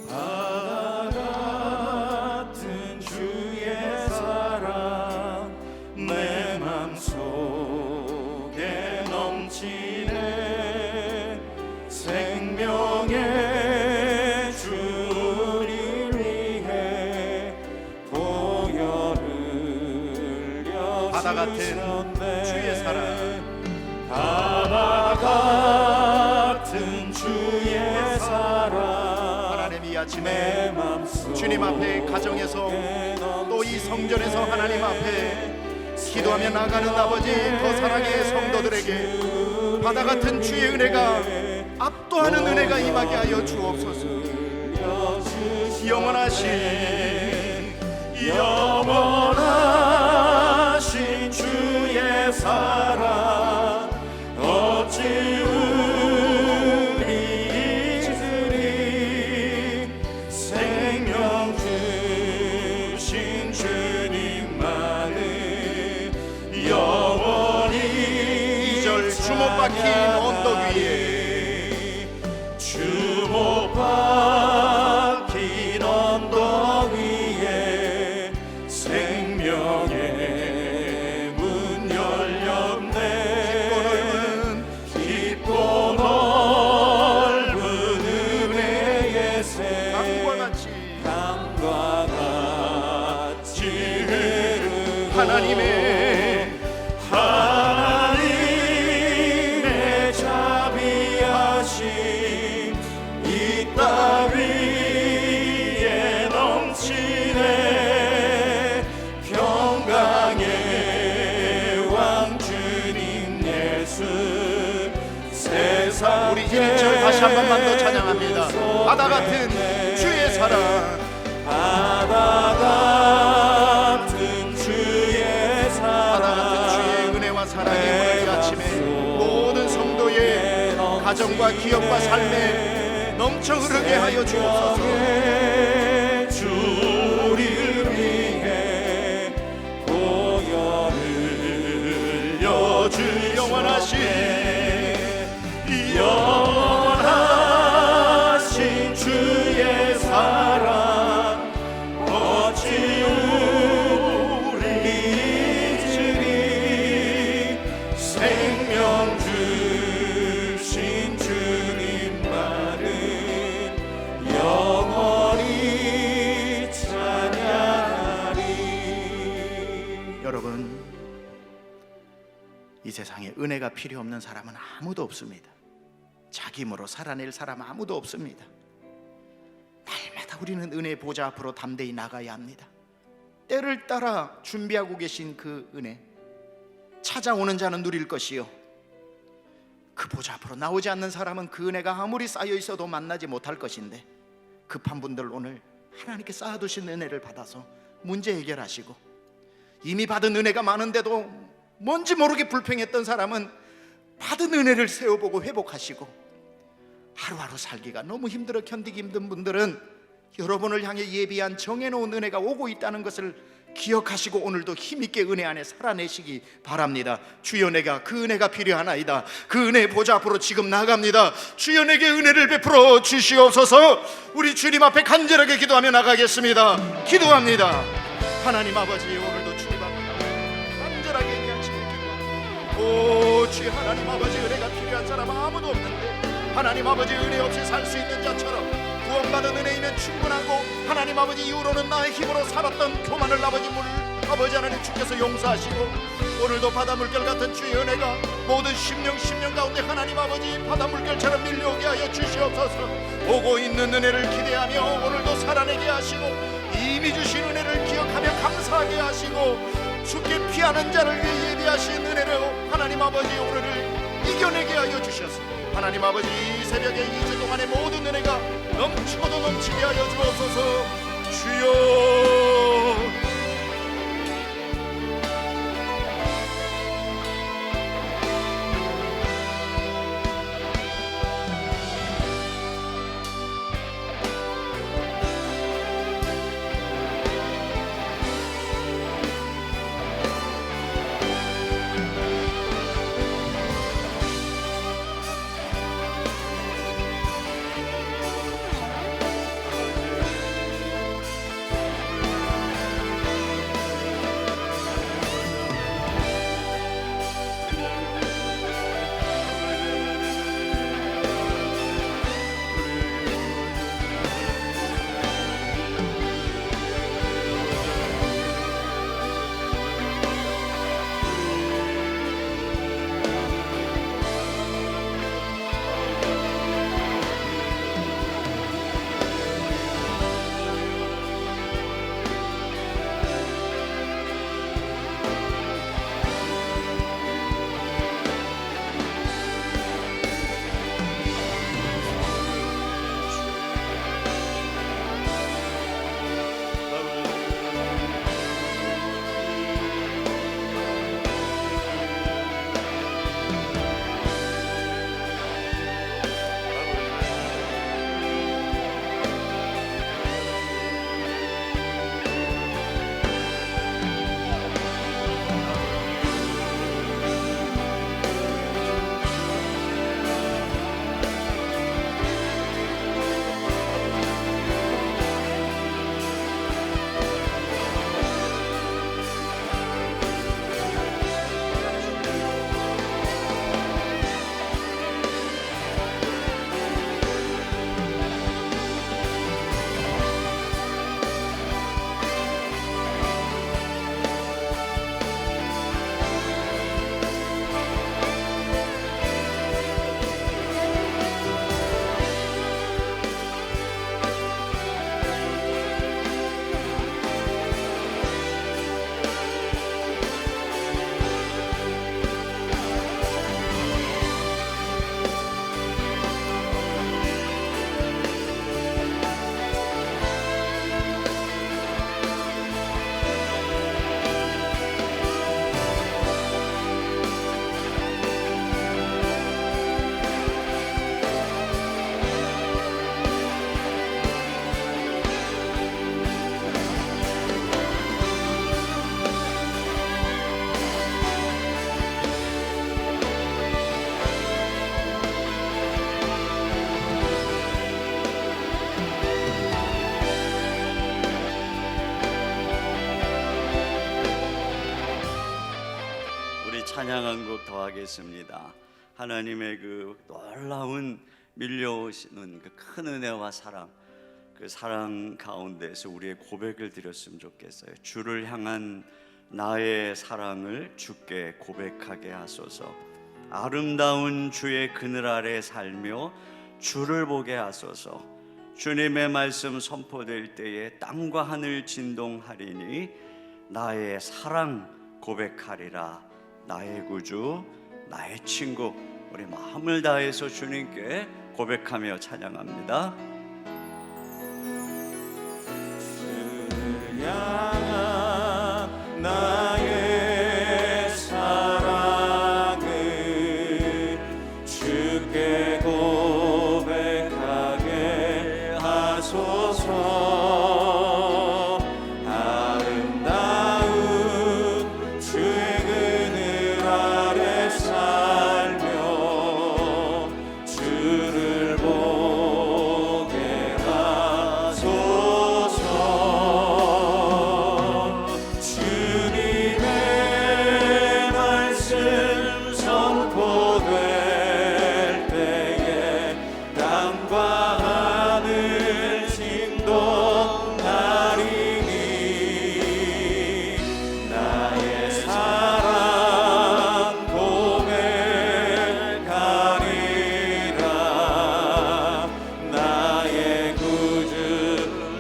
바다 같은 주의 사랑 내 맘속에 넘치네. 생명의 주를 위해 보혈을 흘려 바다 같은 주의 사랑 바다 같은 주의 사랑 하나님 이 아침에 내 주님 앞에 가정에서 또 이 성전에서 하나님 앞에 기도하며 나가는 아버지 더 사랑의 성도들에게 바다 같은 주의 은혜가 압도하는 은혜가 임하게 하여 주옵소서. 영원하신 주의 사랑 어찌 우리 잊으리. 생명 주신 주님만을 영원히. 2절 주목 박힌 언덕 위에 주목 박힌 언덕 위에 생명의 문 열렸네. 깊고 넓은 은혜의 새 강과 같이 흐르고 하나님의 자비하심 이 땅 위에 넘치네. 평강의 왕 주님 예수 세상. 우리 1절 다시 한 번만 더 찬양합니다. 바다 같은 주의 사랑 바다 같은 주의 사랑 바다 같은 주의 은혜와 사랑이 오늘 이 아침에 모든 성도의 가정과 기업과 삶에 넘쳐 흐르게 하여 주옵소서. 주를 위해 보혈을 흘려주. 영원하신 주의 사랑 어찌 우리 생명 주신 주님만은 영원히 찬양하리. 여러분, 이 세상에 은혜가 필요 없는 사람은 아무도 없습니다. 자기 힘으로 살아낼 사람 아무도 없습니다. 날마다 우리는 은혜의 보좌 앞으로 담대히 나가야 합니다. 때를 따라 준비하고 계신 그 은혜, 찾아오는 자는 누릴 것이요, 그 보좌 앞으로 나오지 않는 사람은 그 은혜가 아무리 쌓여 있어도 만나지 못할 것인데, 급한 분들 오늘 하나님께 쌓아두신 은혜를 받아서 문제 해결하시고, 이미 받은 은혜가 많은데도 뭔지 모르게 불평했던 사람은 받은 은혜를 세워보고 회복하시고, 하루하루 살기가 너무 힘들어 견디기 힘든 분들은 여러분을 향해 예비한 정해놓은 은혜가 오고 있다는 것을 기억하시고 오늘도 힘있게 은혜 안에 살아내시기 바랍니다. 주여, 내가 그 은혜가 필요하나이다. 그 은혜 보좌 앞으로 지금 나갑니다. 주여, 내게 은혜를 베풀어 주시옵소서. 우리 주님 앞에 간절하게 기도하며 나가겠습니다. 기도합니다. 하나님 아버지, 오늘도 주님 앞에 간절하게 얘기하시고 기도합니다. 오 주 하나님 아버지, 은혜가 필요한 사람 아무도 없는데 하나님 아버지, 은혜 없이 살 수 있는 자처럼 구원받은 은혜이면 충분하고, 하나님 아버지 이후로는 나의 힘으로 살았던 교만을 아버지 하나님 주께서 용서하시고, 오늘도 바다 물결 같은 주의 은혜가 모든 심령 가운데 하나님 아버지 바다 물결처럼 밀려오게 하여 주시옵소서. 오고 있는 은혜를 기대하며 오늘도 살아내게 하시고, 이미 주신 은혜를 기억하며 감사하게 하시고, 주께 피하는 자를 위해 예비하신 은혜로 하나님 아버지 오늘을 이겨내게 하여 주셔서, 하나님 아버지 이 새벽에 2주 동안의 모든 은혜가 넘치고도 넘치게 하여 주옵소서. 주여, 찬양 한 곡 더 하겠습니다. 하나님의 그 놀라운 밀려오시는 그 큰 은혜와 사랑, 그 사랑 가운데서 우리의 고백을 드렸으면 좋겠어요. 주를 향한 나의 사랑을 주께 고백하게 하소서. 아름다운 주의 그늘 아래 살며 주를 보게 하소서. 주님의 말씀 선포될 때에 땅과 하늘 진동하리니 나의 사랑 고백하리라. 나의 구주, 나의 친구. 우리 마음을 다해서 주님께 고백하며 찬양합니다. 주를 향한 나의 사랑을 주께 고백하게 하소서. 아름다운 주의 그늘 아래 살며 주를 보게 하소서. 주님의 말씀 선포될 때에 땅과 하늘 진동하리니 나의 사랑 고백하리라. 나의 구주,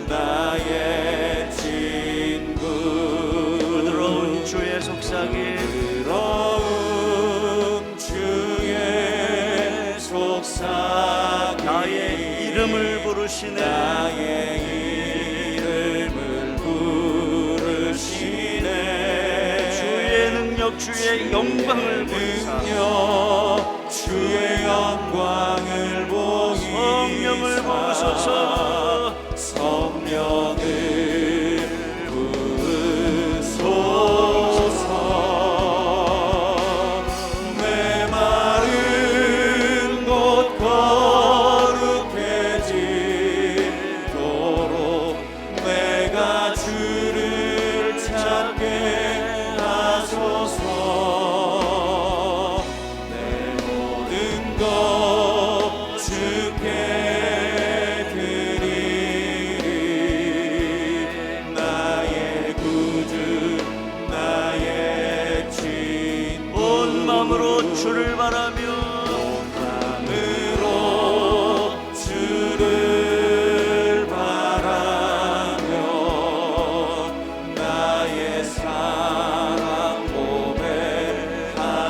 나의 친구. 부드러운 주의 속삭임, 부드러운 주의 속삭임. 나의 이름을 부르시네. 나의 이름을 부르시네. 주의 능력, 주의 영광을 보이사 능력, 주의 영광을 보이사 성령을 부으소서. 성령을 부으소서. 메마른 곳 거룩해지도록 내가 주를 찾게 하소서. 내 모든 것 주께 드리리. 나의 구주, 나의 친구. 온 마음으로 주를 바라며 마음으로 주를 바라며 나의 사랑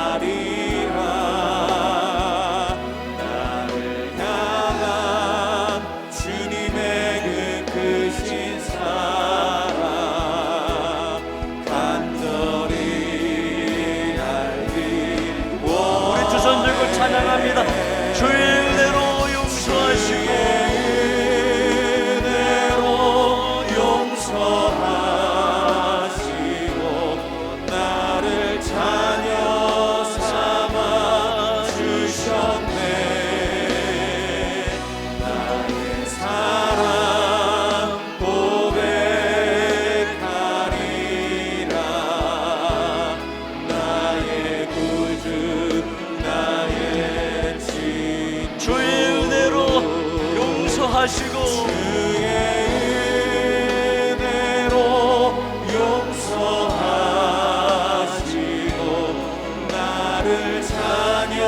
고백하리라. 나를 향한 주님의 그 크신 사랑 간절히 알기 우리 두 손 들고 찬양합니다. 주의 은혜로 용서하시고 은혜로 용서하시고 나를 자녀 삼아 주셨네. 나의 사랑 고백하리라. 나의 구주, 나의 친구. 주의 은혜로 용서하시고 주의 은혜로 용서하시고 나를 자녀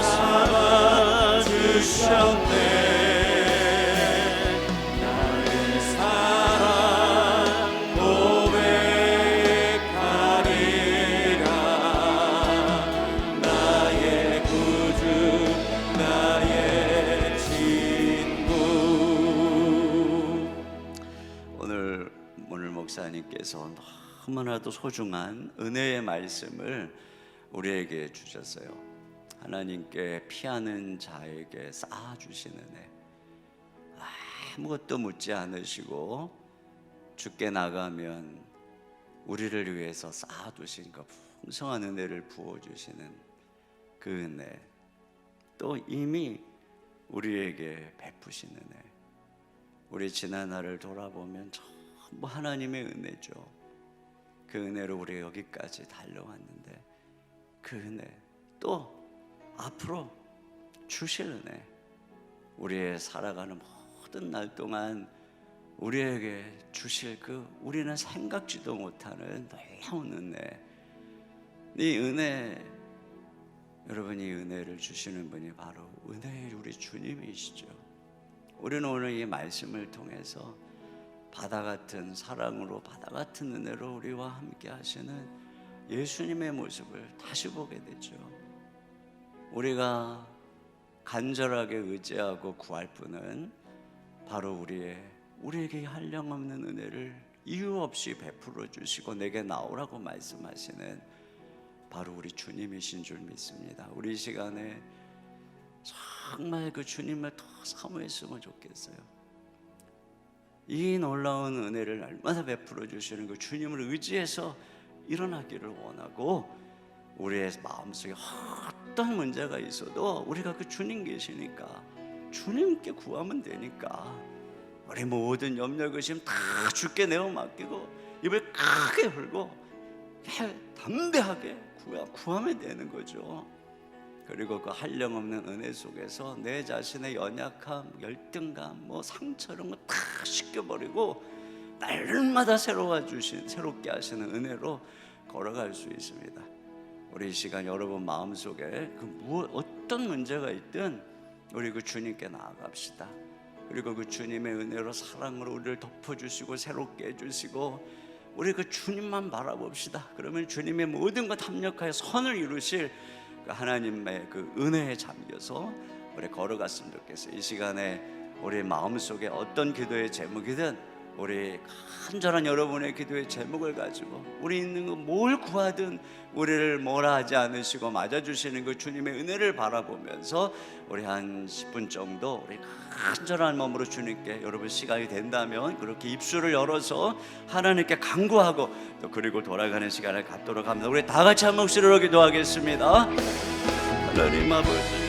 삼아 주셨네. 나의 사랑 고백하리라. 나의 구주, 나의 친구. 오늘 목사님께서 너무나도 소중한 은혜의 말씀을 우리에게 주셨어요. 하나님께 피하는 자에게 쌓아주시는 은혜. 아무것도 묻지 않으시고 주께 나가면 우리를 위해서 쌓아두신 그 풍성한 은혜를 부어주시는 그 은혜, 또 이미 우리에게 베푸신 은혜. 우리 지난 날을 돌아보면 전부 하나님의 은혜죠. 그 은혜로 우리 여기까지 달려왔는데 그 은혜, 또 앞으로 주실 은혜, 우리의 살아가는 모든 날 동안 우리에게 주실 그 우리는 생각지도 못하는 놀라운 은혜. 이 은혜, 여러분, 이 은혜를 주시는 분이 바로 은혜의 우리 주님이시죠. 우리는 오늘 이 말씀을 통해서 바다 같은 사랑으로, 바다 같은 은혜로 우리와 함께 하시는 예수님의 모습을 다시 보게 되죠. 우리가 간절하게 의지하고 구할 분은 바로 우리에게 한량없는 은혜를 이유 없이 베풀어 주시고 내게 나오라고 말씀하시는 바로 우리 주님이신 줄 믿습니다. 우리 이 시간에 정말 그 주님을 더 사모했으면 좋겠어요. 이 놀라운 은혜를 얼마나 베풀어 주시는 그 주님을 의지해서 일어나기를 원하고, 우리의 마음속에 어떤 문제가 있어도 우리가 그 주님 계시니까 주님께 구하면 되니까 우리 모든 염려 근심 다 주께 내어 맡기고 입을 크게 벌고 담대하게 구하면 되는 거죠. 그리고 그 한량없는 은혜 속에서 내 자신의 연약함, 열등감, 상처 이런 거 다 씻겨버리고 날마다 새롭게 하시는 은혜로 걸어갈 수 있습니다. 우리 이 시간 여러분 마음속에 어떤 문제가 있든 우리 그 주님께 나아갑시다. 그리고 그 주님의 은혜로, 사랑으로 우리를 덮어주시고 새롭게 해주시고 우리 그 주님만 바라봅시다. 그러면 주님의 모든 것 합력하여 선을 이루실 그 하나님의 그 은혜에 잠겨서 우리 걸어갔으면 좋겠어요. 이 시간에 우리 마음속에 어떤 기도의 제목이든 우리 간절한 여러분의 기도의 제목을 가지고 우리 있는 거 뭘 구하든 우리를 뭐라 하지 않으시고 맞아주시는 그 주님의 은혜를 바라보면서 우리 한 10분 정도 우리 간절한 마음으로 주님께, 여러분 시간이 된다면 그렇게 입술을 열어서 하나님께 간구하고 또 그리고 돌아가는 시간을 갖도록 합니다. 우리 다 같이 한 목소리로 기도하겠습니다. 하나님 아버지,